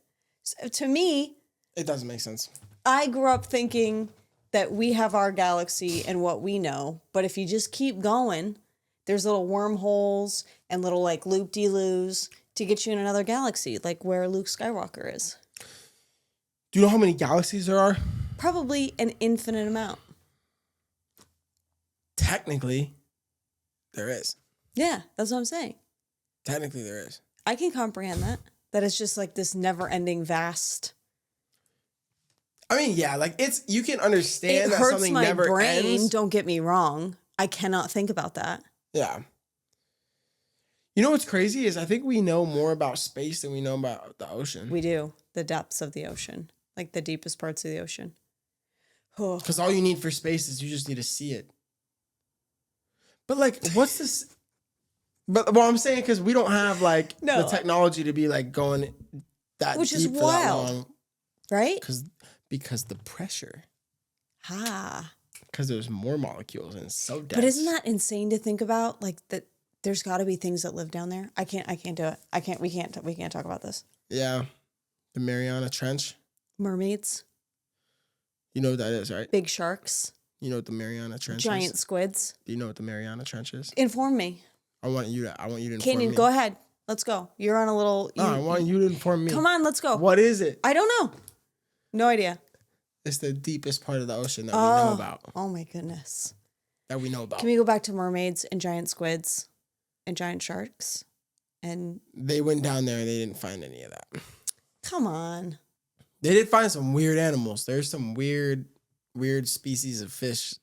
S2: To me,
S1: It doesn't make sense.
S2: I grew up thinking that we have our galaxy and what we know, but if you just keep going, there's little wormholes and little like loop-de-loos to get you in another galaxy, like where Luke Skywalker is.
S1: Do you know how many galaxies there are?
S2: Probably an infinite amount.
S1: Technically, there is.
S2: Yeah, that's what I'm saying.
S1: Technically, there is.
S2: I can comprehend that. That it's just like this never-ending vast.
S1: I mean, yeah, like you can understand
S2: It
S1: that
S2: hurts
S1: something
S2: my
S1: never
S2: brain.
S1: ends.
S2: Don't get me wrong. I cannot think about that.
S1: Yeah. You know what's crazy is I think we know more about space than we know about the ocean.
S2: We do. The depths of the ocean. Like the deepest parts of the ocean. Oh.
S1: Because all you need for space is you just need to see it. But like, what's this? But well, I'm saying because we don't have like the technology to be like going that
S2: Which
S1: deep
S2: is
S1: for
S2: wild,
S1: that long.
S2: Right?
S1: Because the pressure.
S2: Ah.
S1: Because there's more molecules and it's so dense.
S2: But isn't that insane to think about? Like that there's got to be things that live down there. I can't do it. We can't talk about this.
S1: Yeah. The Mariana Trench.
S2: Mermaids.
S1: You know what that is, right?
S2: Big sharks.
S1: You know what the Mariana Trench is?
S2: Giant squids.
S1: Do you know what the Mariana Trench is?
S2: Inform me.
S1: I want you to inform
S2: Canyon,
S1: me.
S2: go ahead. Let's go. You're on a little...
S1: I want you to inform me.
S2: Come on, let's go.
S1: What is it?
S2: I don't know. No idea.
S1: It's the deepest part of the ocean that we know about.
S2: Oh my goodness.
S1: That we know about.
S2: Can we go back to mermaids and giant squids and giant sharks? And
S1: they went down there and they didn't find any of that.
S2: Come on.
S1: They did find some weird animals. There's some weird species of fish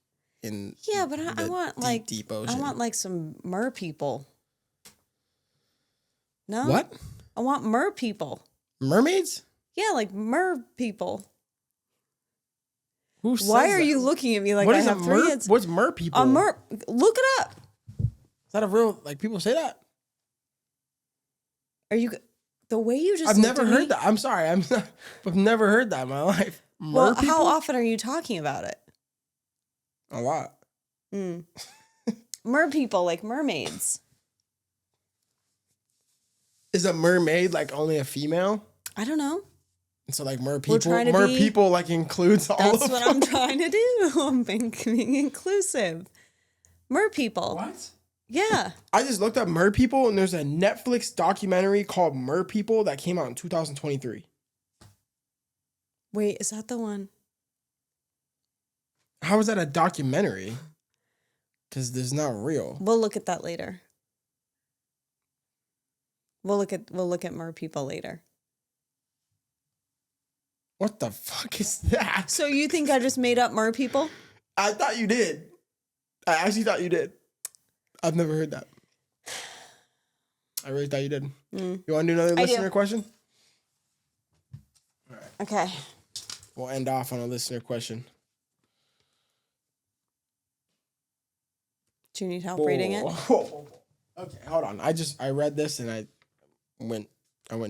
S1: in
S2: but I want
S1: deep ocean.
S2: I want like some mer people. No?
S1: What?
S2: I want mer people.
S1: Mermaids?
S2: Yeah, like mer people.
S1: Who says
S2: Why are
S1: that?
S2: you looking at me like
S1: What
S2: I
S1: is
S2: have
S1: a
S2: three
S1: mer?
S2: heads?
S1: What's mer people?
S2: A mer. Look it up.
S1: Is that a real, like, people say that?
S2: Are you... The way you just...
S1: I've never heard that. I'm sorry. I've never heard that in my life.
S2: Well, how often are you talking about it?
S1: A lot.
S2: Mer people, like mermaids.
S1: Is a mermaid like only a female?
S2: I don't know.
S1: And so like mer people,
S2: be,
S1: people like includes all of them.
S2: That's what I'm trying to do. I'm being inclusive. Mer people.
S1: What?
S2: Yeah.
S1: I just looked up mer people and there's a Netflix documentary called Mer People that came out in 2023.
S2: Wait, is that the one?
S1: How is that a documentary? Because it's not real.
S2: We'll look at that later. We'll look at mer people later.
S1: What the fuck is that?
S2: So you think I just made up mer people?
S1: I thought you did. I actually thought you did. I've never heard that. I really thought you did. You want to do another listener question? All right.
S2: Okay.
S1: We'll end off on a listener question.
S2: Do you need help reading it?
S1: Okay, hold on. I read this and I went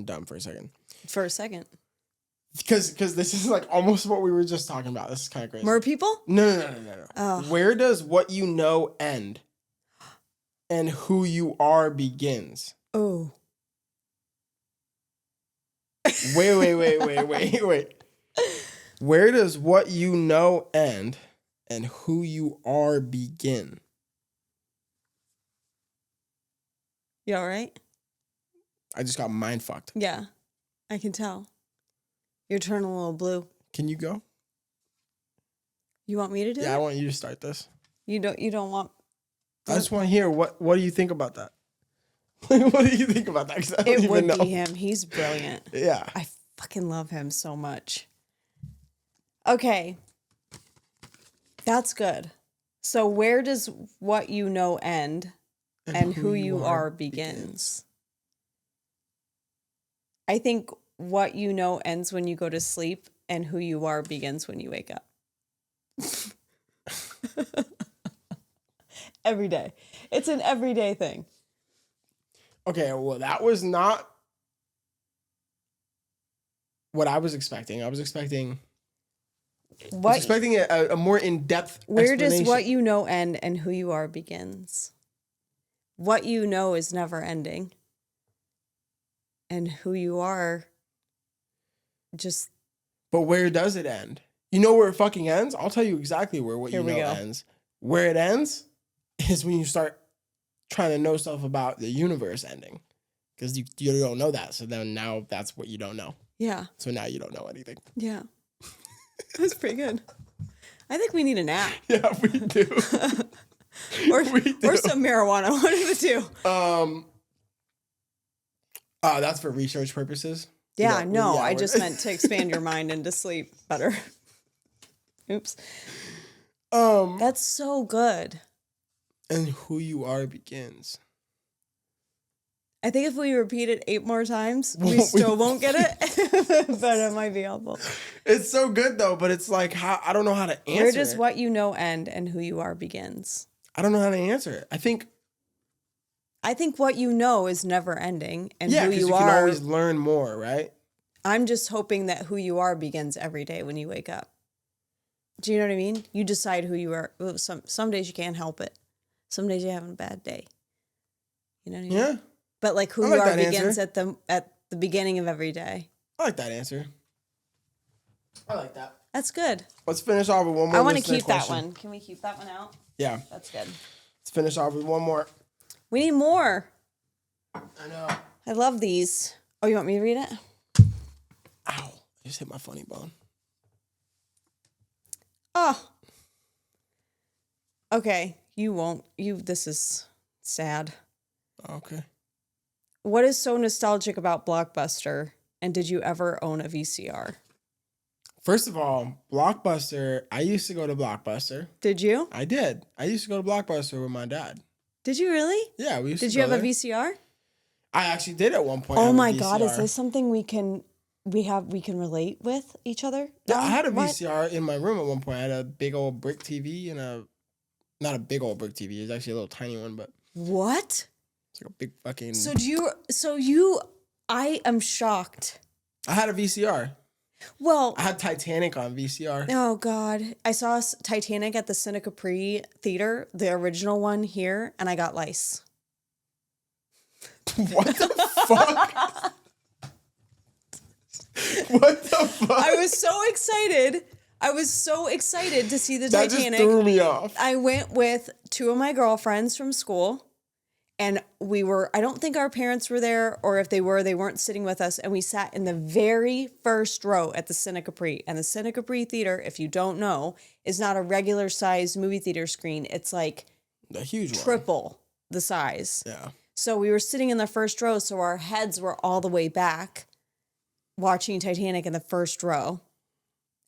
S1: dumb for a second.
S2: For a second.
S1: Because this is like almost what we were just talking about. This is kind of crazy.
S2: More people?
S1: No.
S2: Oh.
S1: Where does what you know end and who you are begins?
S2: Oh.
S1: Wait. Where does what you know end and who you are begin?
S2: You all right?
S1: I just got mind fucked.
S2: Yeah, I can tell. You're turning a little blue.
S1: Can you go?
S2: You want me to do it?
S1: Yeah, I want you to start this.
S2: You don't want...
S1: I just want to hear what do you think about that? What do you think about that? 'Cause I don't
S2: It
S1: even
S2: would
S1: know.
S2: be him. He's brilliant.
S1: Yeah.
S2: I fucking love him so much. Okay. That's good. So where does what you know end and who you are begins? I think what you know ends when you go to sleep and who you are begins when you wake up. Every day. It's an everyday thing.
S1: Okay, well, that was not what I was expecting. I was expecting a more in-depth
S2: Where
S1: explanation.
S2: does what you know end and who you are begins? What you know is never ending. And who you are just...
S1: But where does it end? You know where it fucking ends? I'll tell you exactly where what
S2: Here
S1: you
S2: we
S1: know
S2: go.
S1: ends. Where it ends is when you start trying to know stuff about the universe ending. Because you don't know that. So then now that's what you don't know.
S2: Yeah.
S1: So now you don't know anything.
S2: Yeah. That's pretty good. I think we need a nap.
S1: Yeah, we do.
S2: Or some marijuana. One of the two.
S1: That's for research purposes.
S2: Yeah, no,
S1: yeah,
S2: I just meant to expand your mind into sleep better. Oops. That's so good.
S1: And who you are begins.
S2: I think if we repeat it 8 more times, we still won't get it, but it might be helpful.
S1: It's so good though, but it's like I don't know how to answer.
S2: Where does what you know end and who you are begins?
S1: I don't know how to answer it. I think
S2: what you know is never ending, and
S1: yeah,
S2: who
S1: because
S2: you
S1: you
S2: are.
S1: can always learn more, right?
S2: I'm just hoping that who you are begins every day when you wake up. Do you know what I mean? You decide who you are. Well, some days you can't help it. Some days you're having a bad day. You know what I mean?
S1: Yeah.
S2: But like who
S1: I like
S2: you are
S1: that
S2: begins
S1: answer.
S2: at the beginning of every day.
S1: I like that answer. I like that.
S2: That's good.
S1: Let's finish off with one more.
S2: I want to
S1: listener
S2: keep
S1: question.
S2: that one. Can we keep that one out?
S1: Yeah.
S2: That's good.
S1: Let's finish off with one more.
S2: We need more.
S1: I know.
S2: I love these. Oh, you want me to read it?
S1: Ow. I just hit my funny bone.
S2: Oh. Okay. You won't. This is sad.
S1: Okay.
S2: What is so nostalgic about Blockbuster? And did you ever own a VCR?
S1: First of all, Blockbuster, I used to go to Blockbuster.
S2: Did you?
S1: I did. I used to go to Blockbuster with my dad.
S2: Did you really?
S1: Yeah, we used to
S2: Did you
S1: go
S2: have
S1: there.
S2: a VCR?
S1: I actually did at one point.
S2: Oh
S1: have a
S2: my God, is
S1: VCR.
S2: this something we can relate with each other?
S1: Yeah, I had a
S2: What?
S1: VCR in my room at one point. I had a big old brick TV and not a big old brick TV. It was actually a little tiny one, but
S2: What?
S1: it's like a big fucking.
S2: I am shocked.
S1: I had a VCR.
S2: Well,
S1: I had Titanic on VCR.
S2: oh God, I saw Titanic at the Cine Capri Theater, the original one here, and I got lice.
S1: What the fuck? What the fuck?
S2: I was so excited. To see the
S1: That
S2: Titanic.
S1: just threw me off.
S2: I went with 2 of my girlfriends from school, and I don't think our parents were there, or if they were, they weren't sitting with us, and we sat in the very first row at the Cine Capri. And the Cine Capri Theater, if you don't know, is not a regular size movie theater screen. It's like
S1: The huge one.
S2: triple the size.
S1: Yeah.
S2: So we were sitting in the first row, so our heads were all the way back watching Titanic in the first row.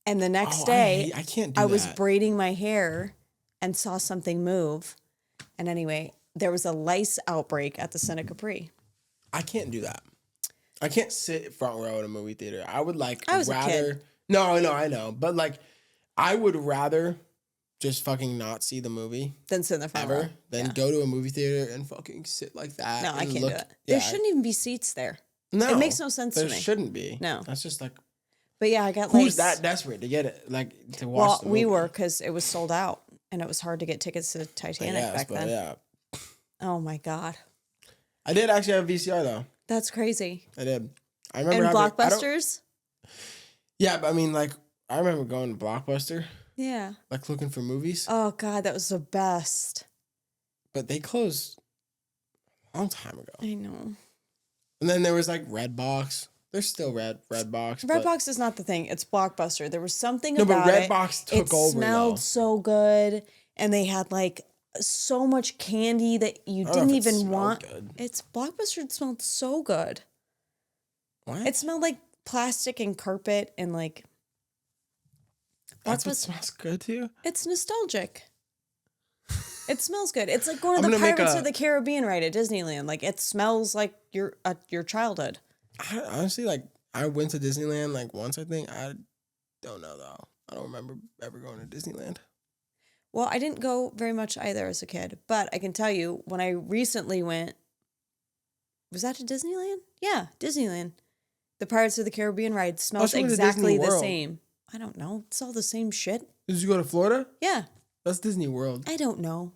S2: And the next day,
S1: I can't do
S2: I was
S1: that.
S2: braiding my hair and saw something move. And anyway, there was a lice outbreak at the Cine Capri.
S1: I can't do that. I can't sit front row in a movie theater. I would like
S2: I was a
S1: rather.
S2: kid.
S1: No, I know, but like, I would rather just fucking not see the movie
S2: Then sit in the front row.
S1: ever than go to a movie theater and fucking sit like that.
S2: No, I
S1: and
S2: can't
S1: look,
S2: do it.
S1: Yeah,
S2: There shouldn't even be seats there.
S1: no,
S2: It makes no sense to
S1: there
S2: me.
S1: shouldn't be.
S2: No.
S1: That's just like,
S2: But yeah, I got
S1: who's
S2: like.
S1: that desperate to get it? Like to watch
S2: Well,
S1: the movie?
S2: we were because it was sold out and it was hard to get tickets to Titanic back then.
S1: Yeah,
S2: Oh my God.
S1: I did actually have VCR though.
S2: That's crazy.
S1: I did. I remember
S2: And
S1: having,
S2: Blockbusters?
S1: Yeah, but I mean, like, I remember going to Blockbuster,
S2: Yeah.
S1: like looking for movies,
S2: Oh God, that was the best.
S1: but they closed a long time ago.
S2: I know.
S1: And then there was like Redbox. There's still Redbox. but-
S2: Redbox is not the thing. It's Blockbuster. There was something
S1: No, but
S2: about it.
S1: Redbox
S2: It
S1: took over.
S2: smelled
S1: Though.
S2: so good, and they had like so much candy that you
S1: I don't know
S2: didn't
S1: if it
S2: even
S1: smelled
S2: want.
S1: good.
S2: It's Blockbuster. It smelled so good.
S1: What?
S2: It smelled like plastic and carpet and like.
S1: That's what
S2: Blockbuster.
S1: smells good to you?
S2: It's nostalgic. It smells good. It's like going
S1: I'm
S2: to the
S1: gonna make
S2: Pirates
S1: a-
S2: of the Caribbean ride at Disneyland. Like it smells like your childhood.
S1: I honestly, like, I went to Disneyland like once, I think. I don't know, though. I don't remember ever going to Disneyland.
S2: Well, I didn't go very much either as a kid, but I can tell you when I recently went, was that to Disneyland? Yeah, Disneyland. The Pirates of the Caribbean ride smells
S1: you went to
S2: exactly
S1: Disney
S2: the
S1: World.
S2: same. I don't know. It's all the same shit.
S1: Did you go to Florida?
S2: Yeah,
S1: That's Disney World.
S2: I don't know.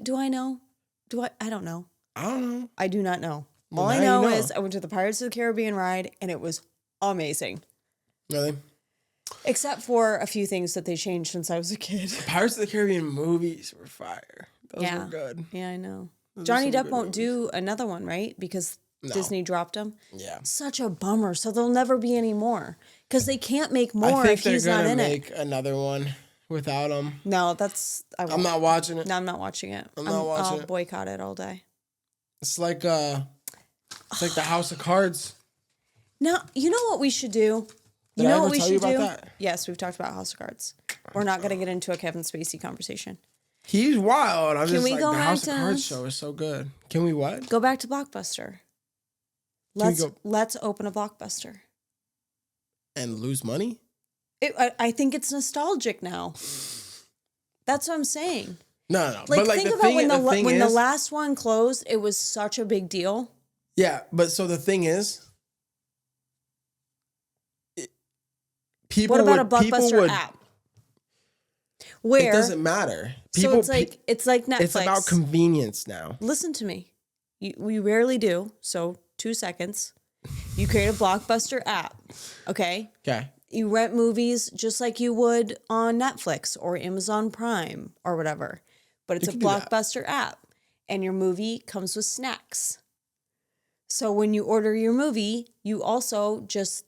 S2: Do I know? I don't know.
S1: I don't know.
S2: I do not know.
S1: Well,
S2: All I
S1: now
S2: know
S1: you know.
S2: is I went to the Pirates of the Caribbean ride and it was amazing.
S1: Really?
S2: Except for a few things that they changed since I was a kid.
S1: Pirates of the Caribbean movies were fire. Those
S2: Yeah.
S1: were good.
S2: Yeah, I know.
S1: Those are
S2: Johnny
S1: some
S2: Depp
S1: good
S2: won't
S1: movies.
S2: do another one, right? Because
S1: No.
S2: Disney dropped him.
S1: Yeah.
S2: Such a bummer. So there'll never be any more because they can't make more
S1: I think
S2: if
S1: they're
S2: he's not
S1: gonna
S2: in it.
S1: make another one without him.
S2: No, that's I
S1: I'm
S2: won't.
S1: not watching it.
S2: No, I'm not watching it.
S1: I'm not watching
S2: I'll
S1: it.
S2: boycott it all day.
S1: It's like the House of Cards.
S2: No, you know what we should do?
S1: Did
S2: You
S1: I
S2: know
S1: ever
S2: what we
S1: tell you
S2: should do?
S1: about that?
S2: Yes, we've talked about House of Cards. We're not going to get into a Kevin Spacey conversation.
S1: He's wild. I'm
S2: Can
S1: just
S2: we
S1: like
S2: go
S1: the
S2: back
S1: House of
S2: to-
S1: Cards show is so good. Can we what?
S2: Go back to Blockbuster.
S1: we
S2: Let's
S1: go-
S2: let's open a Blockbuster.
S1: And lose money?
S2: I think it's nostalgic now. That's what I'm saying.
S1: No.
S2: Like,
S1: But like
S2: think
S1: the
S2: about
S1: thing,
S2: when
S1: the thing
S2: when the
S1: is,
S2: last one closed, it was such a big deal.
S1: yeah. But so the thing is, people
S2: What about
S1: would,
S2: a
S1: people
S2: Blockbuster
S1: would,
S2: app? Where
S1: It doesn't matter.
S2: so it's like Netflix.
S1: it's about convenience now.
S2: Listen to me. We rarely do. So 2 seconds. You create a Blockbuster app. Okay.
S1: Okay.
S2: You rent movies just like you would on Netflix or Amazon Prime or whatever. But it's
S1: You
S2: a
S1: can do that.
S2: Blockbuster app. And your movie comes with snacks. So when you order your movie, you also just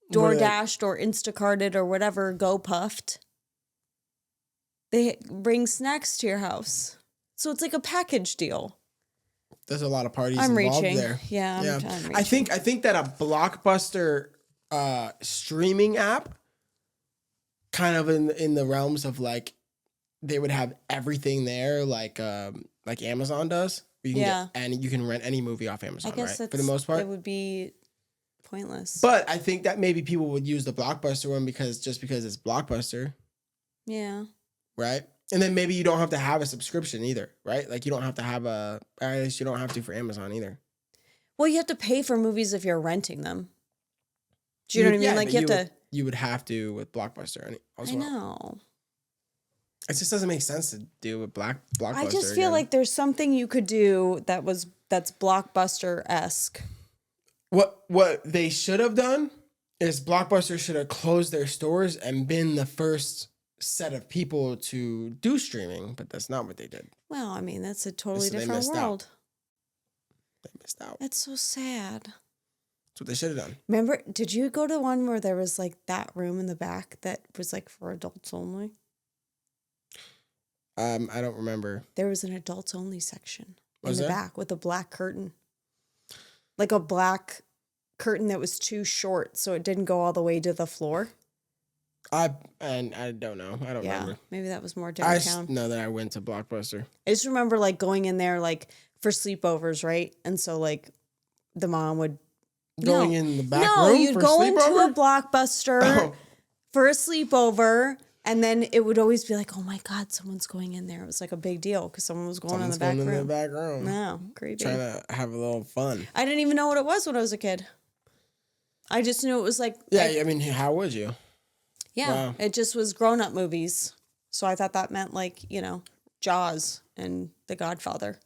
S1: What are they-
S2: DoorDashed or Instacarted or whatever, Go Puffed. They bring snacks to your house. So it's like a package deal.
S1: There's a lot of parties
S2: I'm
S1: involved
S2: reaching.
S1: there.
S2: Yeah, I'm
S1: I
S2: reaching.
S1: think that a Blockbuster streaming app, kind of in the realms of like, they would have everything there, like Amazon does. You can
S2: Yeah.
S1: get, and you can rent any movie off
S2: I
S1: Amazon,
S2: guess
S1: right? For the most part.
S2: it would be pointless.
S1: But I think that maybe people would use the Blockbuster one because it's Blockbuster,
S2: yeah.
S1: right? And then maybe you don't have to have a subscription either, right? Like you don't have to have or at least you don't have to for Amazon either.
S2: Well, you have to pay for movies if you're renting them. Do you know what I mean?
S1: Yeah,
S2: Like
S1: but
S2: you have to.
S1: You would have to with Blockbuster as
S2: I
S1: well.
S2: know.
S1: It just doesn't make sense to do with Blockbuster.
S2: I just feel
S1: again.
S2: like there's something you could do that's Blockbuster-esque.
S1: What they should have done is Blockbuster should have closed their stores and been the first set of people to do streaming, but that's not what they did.
S2: Well, I mean, that's a totally
S1: So they
S2: different
S1: missed out.
S2: world.
S1: They missed out.
S2: That's so sad.
S1: That's what they should have done.
S2: Remember, did you go to one where there was like that room in the back that was like for adults only?
S1: I don't remember.
S2: There was an adults only section
S1: Was
S2: in the
S1: there?
S2: back with a black curtain. Like a black curtain that was too short so it didn't go all the way to the floor.
S1: I don't know. I don't
S2: Yeah,
S1: remember.
S2: maybe that was more
S1: I
S2: downtown.
S1: just know that I went to Blockbuster.
S2: I just remember like going in there like for sleepovers, right? And so like the mom would
S1: Going in the back
S2: no,
S1: room
S2: you'd
S1: for
S2: go into a
S1: sleepover?
S2: Blockbuster
S1: Oh.
S2: for a sleepover, and then it would always be like, oh my God, someone's going in there. It was like a big deal because someone was going in the back
S1: Someone's
S2: room.
S1: going in the back room.
S2: No, creepy.
S1: Trying to have a little fun.
S2: I didn't even know what it was when I was a kid. I just knew it was like
S1: Yeah, I mean, how would you?
S2: yeah,
S1: Wow.
S2: it just was grown-up movies. So I thought that meant like, Jaws and The Godfather.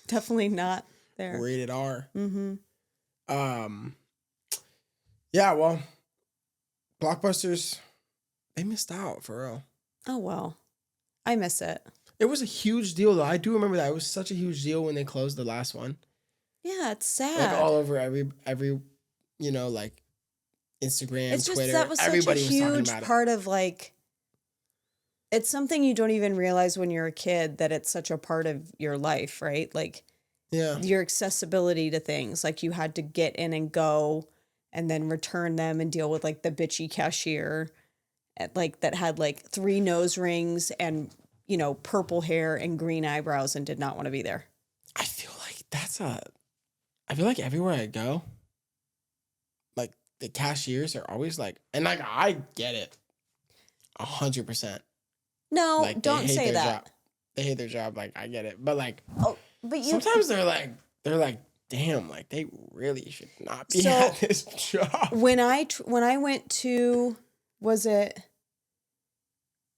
S2: Definitely not there.
S1: Rated R. Mm-hmm. Yeah, well, Blockbusters, they missed out for real.
S2: Oh well. I miss it.
S1: It was a huge deal though. I do remember that. It was such a huge deal when they closed the last one.
S2: Yeah, it's sad.
S1: Like all over every like Instagram,
S2: it's just
S1: Twitter.
S2: that was such a
S1: Everybody was talking
S2: huge
S1: about it.
S2: part of like it's something you don't even realize when you're a kid that it's such a part of your life, right? Like
S1: Yeah.
S2: your accessibility to things. Like you had to get in and go and then return them and deal with like the bitchy cashier that had like 3 nose rings and, purple hair and green eyebrows and did not want to be there.
S1: I feel like everywhere I go, like the cashiers are always like, and like I get it, 100%.
S2: No,
S1: Like
S2: don't say that.
S1: Job. They hate their job. Like I get it, but like
S2: But you
S1: sometimes they're like, damn, like they really should not be
S2: So,
S1: at this job.
S2: when I went to, was it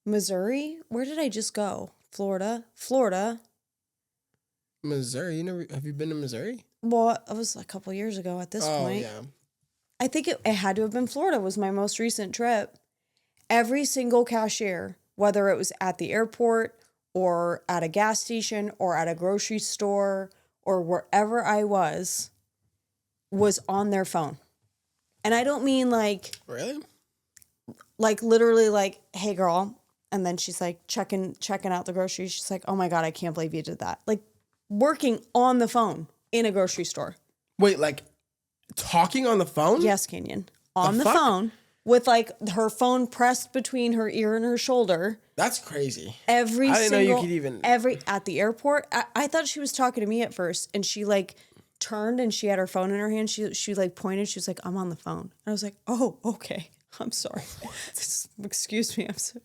S2: Missouri? Where did I just go? Florida.
S1: Missouri, have you been to Missouri?
S2: Well, it was a couple years ago at this point.
S1: Yeah.
S2: I think it had to have been Florida was my most recent trip. Every single cashier, whether it was at the airport or at a gas station or at a grocery store or wherever I was on their phone. And I don't mean like
S1: Really?
S2: literally like, hey girl. And then she's like checking out the groceries. She's like, oh my God, I can't believe you did that. Like working on the phone in a grocery store.
S1: Wait, like talking on the phone?
S2: Yes, Kenyon. On the
S1: fuck?
S2: phone with like her phone pressed between her ear and her shoulder.
S1: That's crazy.
S2: I
S1: didn't know you could even.
S2: At the airport. I thought she was talking to me at first, and she like turned and she had her phone in her hand. She like pointed. She was like, "I'm on the phone." And I was like, "Oh, okay. I'm sorry. Excuse me. I'm so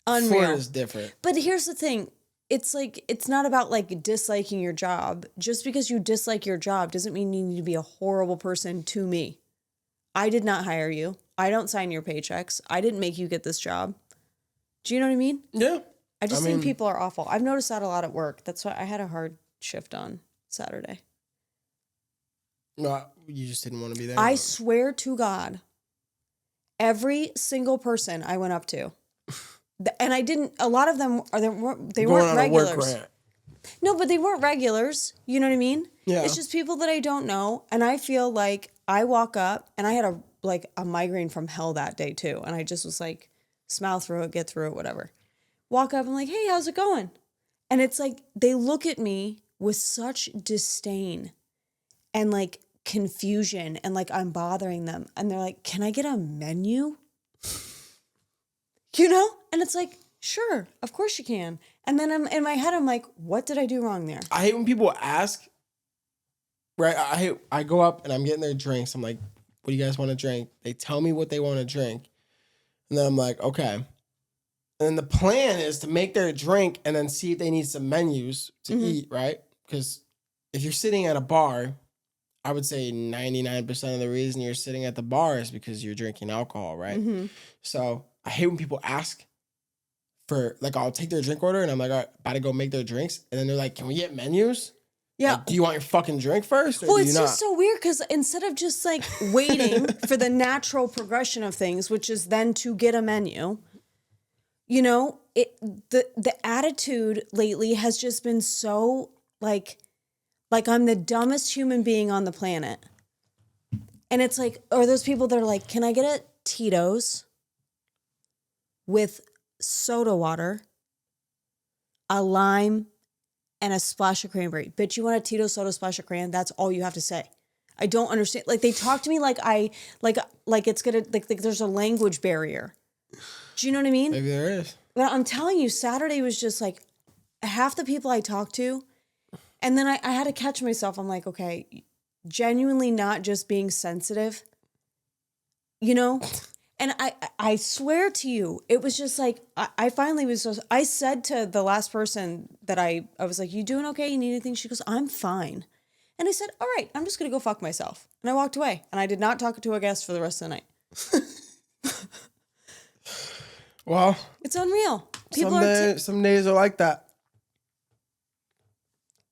S2: unreal."
S1: Florida's different.
S2: But here's the thing. It's like, it's not about like disliking your job. Just because you dislike your job doesn't mean you need to be a horrible person to me. I did not hire you. I don't sign your paychecks. I didn't make you get this job. Do you know what I mean?
S1: Yeah.
S2: I just think people are awful. I've noticed that a lot at work. That's why I had a hard shift on Saturday.
S1: No, you just didn't want to be there.
S2: I swear to God, every single person I went up to, and I didn't, a lot of them, they weren't regulars. No, but they weren't regulars. You know what I mean?
S1: Yeah.
S2: It's just people that I don't know. And I feel like I walk up, and I had a migraine from hell that day too. And I just was like, smile through it, get through it, whatever. Walk up, I'm like, hey, how's it going? And it's like, they look at me with such disdain and like confusion and like I'm bothering them. And they're like, can I get a menu? And it's like, sure, of course you can. And then in my head, I'm like, what did I do wrong there?
S1: I hate when people ask, right? I go up and I'm getting their drinks. I'm like, what do you guys want to drink? They tell me what they want to drink. And then I'm like, okay. And then the plan is to make their drink and then see if they need some menus to eat, right? Because if you're sitting at a bar, I would say 99% of the reason you're sitting at the bar is because you're drinking alcohol, right?
S2: Mm-hmm.
S1: So I hate when people ask for, like, I'll take their drink order and I'm like, all right, about to go make their drinks. And then they're like, can we get menus?
S2: Yeah.
S1: Like, do you want your fucking drink first or
S2: Well,
S1: do
S2: it's
S1: you not?
S2: just so weird because instead of just like waiting for the natural progression of things, which is then to get a menu, the attitude lately has just been so like I'm the dumbest human being on the planet. And it's like, or those people that are like, can I get a Tito's with soda water, a lime, and a splash of cranberry? Bitch, you want a Tito's soda splash of cran? That's all you have to say. I don't understand. Like they talk to me like it's gonna like there's a language barrier. Do you know what I mean?
S1: Maybe there is.
S2: But I'm telling you, Saturday was just like half the people I talked to And then I had to catch myself. I'm like, okay, genuinely not just being sensitive, you know? And I swear to you, it was just like, I finally was just, I said to the last person that I was like, you doing okay? You need anything? She goes, I'm fine. And I said, all right, I'm just going to go fuck myself. And I walked away and I did not talk to a guest for the rest of the night.
S1: Well,
S2: it's unreal.
S1: Some days are like that.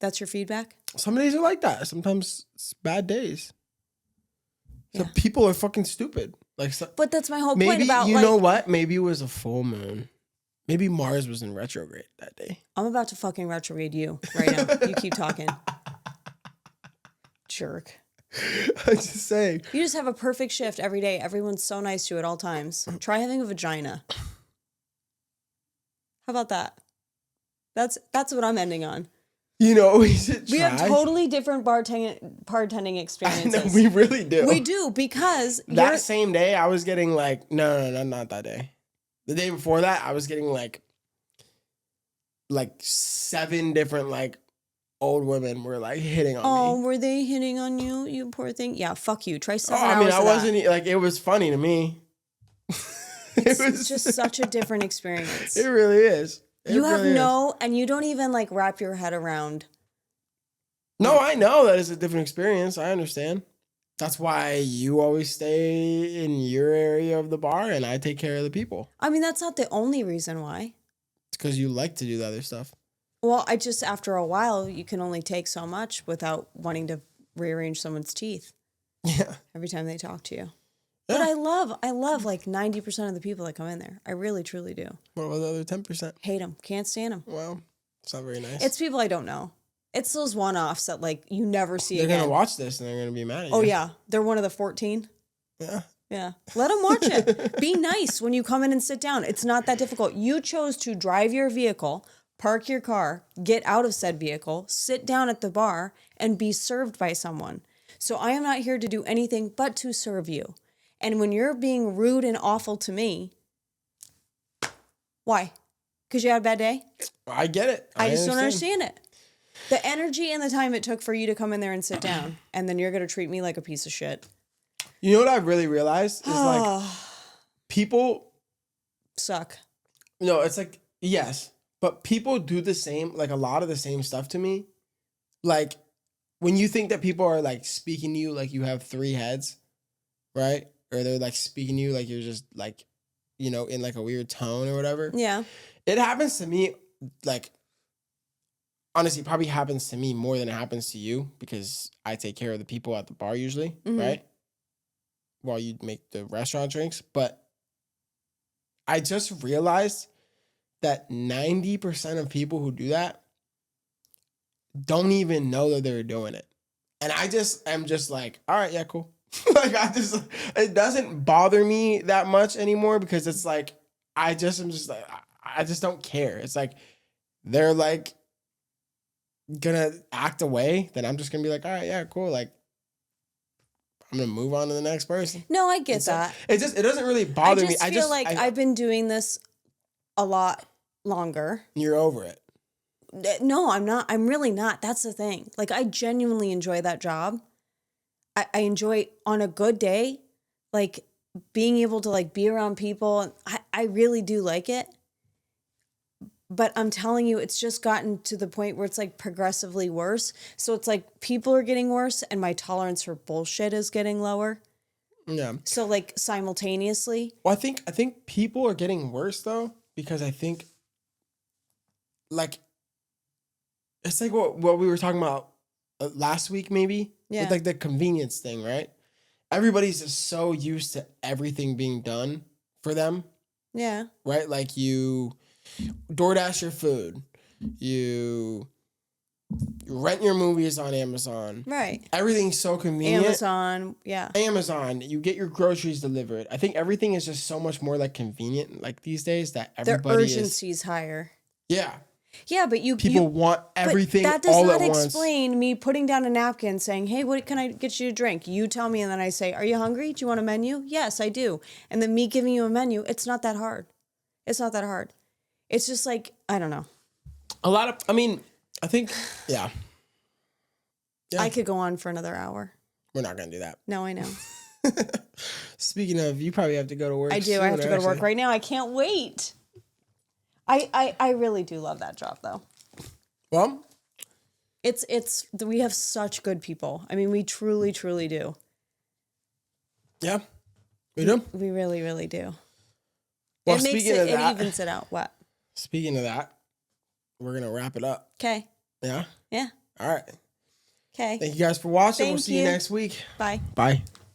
S2: That's your feedback?
S1: Some days are like that. Sometimes it's bad days.
S2: Yeah.
S1: So people are fucking stupid. Like,
S2: but that's my whole
S1: maybe,
S2: point about
S1: you know what? Maybe it was a full moon. Maybe Mars was in retrograde that day.
S2: I'm about to fucking retrograde you right now. You keep talking. Jerk.
S1: I'm just saying.
S2: You just have a perfect shift every day. Everyone's so nice to you at all times. Try having a vagina. How about that? That's what I'm ending on.
S1: You know, we should try.
S2: We have totally different bartending experiences.
S1: I know, we really do.
S2: We do, because
S1: that same day I was getting like, no, not that day. The day before that, I was getting like 7 different like old women were like hitting on me.
S2: Oh, were they hitting on you? You poor thing. Yeah, fuck you. Try 7 hours.
S1: I mean, I wasn't like, it was funny to me.
S2: It was just such a different experience.
S1: It really is.
S2: You have and you don't even like wrap your head around.
S1: No, I know that it's a different experience. I understand. That's why you always stay in your area of the bar and I take care of the people.
S2: I mean, that's not the only reason why.
S1: It's because you like to do the other stuff.
S2: Well, after a while, you can only take so much without wanting to rearrange someone's teeth.
S1: Yeah.
S2: Every time they talk to you.
S1: Yeah.
S2: But I love like 90% of the people that come in there. I really, truly do.
S1: What about the other 10%?
S2: Hate them. Can't stand them.
S1: Well, it's not very nice.
S2: It's people I don't know. It's those one-offs that like you never see
S1: again.
S2: They're
S1: going to watch this and they're going to be mad at you.
S2: Oh, yeah. They're one of the 14.
S1: Yeah.
S2: Yeah. Let them watch it. Be nice when you come in and sit down. It's not that difficult. You chose to drive your vehicle, park your car, get out of said vehicle, sit down at the bar, and be served by someone. So I am not here to do anything but to serve you. And when you're being rude and awful to me, why? Because you had a bad day?
S1: I get it.
S2: I just don't understand it. The energy and the time it took for you to come in there and sit down, and then you're going to treat me like a piece of shit.
S1: You know what I've really realized is like people
S2: suck.
S1: No, it's like, yes, but people do the same, like a lot of the same stuff to me. Like when you think that people are like speaking to you like you have 3 heads, right? Or they're like speaking to you like you're just like, you know, in like a weird tone or whatever.
S2: Yeah.
S1: It happens to me, like, honestly, it probably happens to me more than it happens to you because I take care of the people at the bar usually, right? While you make the restaurant drinks. But I just realized that 90% of people who do that don't even know that they're doing it. And I just am just like, all right, yeah, cool. Like it doesn't bother me that much anymore because it's like, I just don't care. It's like, they're like gonna act away, then I'm just gonna be like, all right, yeah, cool. Like, I'm gonna move on to the next person.
S2: No, I get that.
S1: It doesn't really bother me.
S2: I feel like I've been doing this a lot longer.
S1: You're over it.
S2: No, I'm not. I'm really not. That's the thing. Like, I genuinely enjoy that job. I enjoy on a good day, like being able to like be around people. I really do like it. But I'm telling you, it's just gotten to the point where it's like progressively worse. So it's like people are getting worse and my tolerance for bullshit is getting lower.
S1: Yeah.
S2: So like simultaneously.
S1: Well, I think people are getting worse though, because I think like it's like what we were talking about last week maybe.
S2: Yeah.
S1: With like the convenience thing, right? Everybody's just so used to everything being done for them.
S2: Yeah.
S1: Right? Like you DoorDash your food. You rent your movies on Amazon.
S2: Right.
S1: Everything's so convenient.
S2: Amazon, yeah.
S1: Amazon, you get your groceries delivered. I think everything is just so much more like convenient like these days that everybody
S2: their urgency's higher.
S1: Yeah.
S2: Yeah, but
S1: people want everything all at once.
S2: That does not explain me putting down a napkin saying, hey, what can I get you to drink? You tell me, and then I say, are you hungry? Do you want a menu? Yes, I do. And then me giving you a menu, it's not that hard. It's not that hard. It's just like, I don't know.
S1: I think, yeah. Yeah.
S2: I could go on for another hour.
S1: We're not gonna do that.
S2: No, I know.
S1: Speaking of, you probably have to go to work.
S2: I do.
S1: Soon,
S2: I have to go to work
S1: actually.
S2: right now. I can't wait. I really do love that job though.
S1: Well,
S2: we have such good people. I mean, we truly do.
S1: yeah, we do.
S2: We really, really do.
S1: Well,
S2: It makes
S1: speaking of that,
S2: it evens it out. What?
S1: Speaking of that, we're gonna wrap it up.
S2: Okay.
S1: Yeah.
S2: Yeah.
S1: All right.
S2: Okay.
S1: Thank you guys for watching. We'll
S2: Thank
S1: see you
S2: you.
S1: next week.
S2: Bye.
S1: Bye.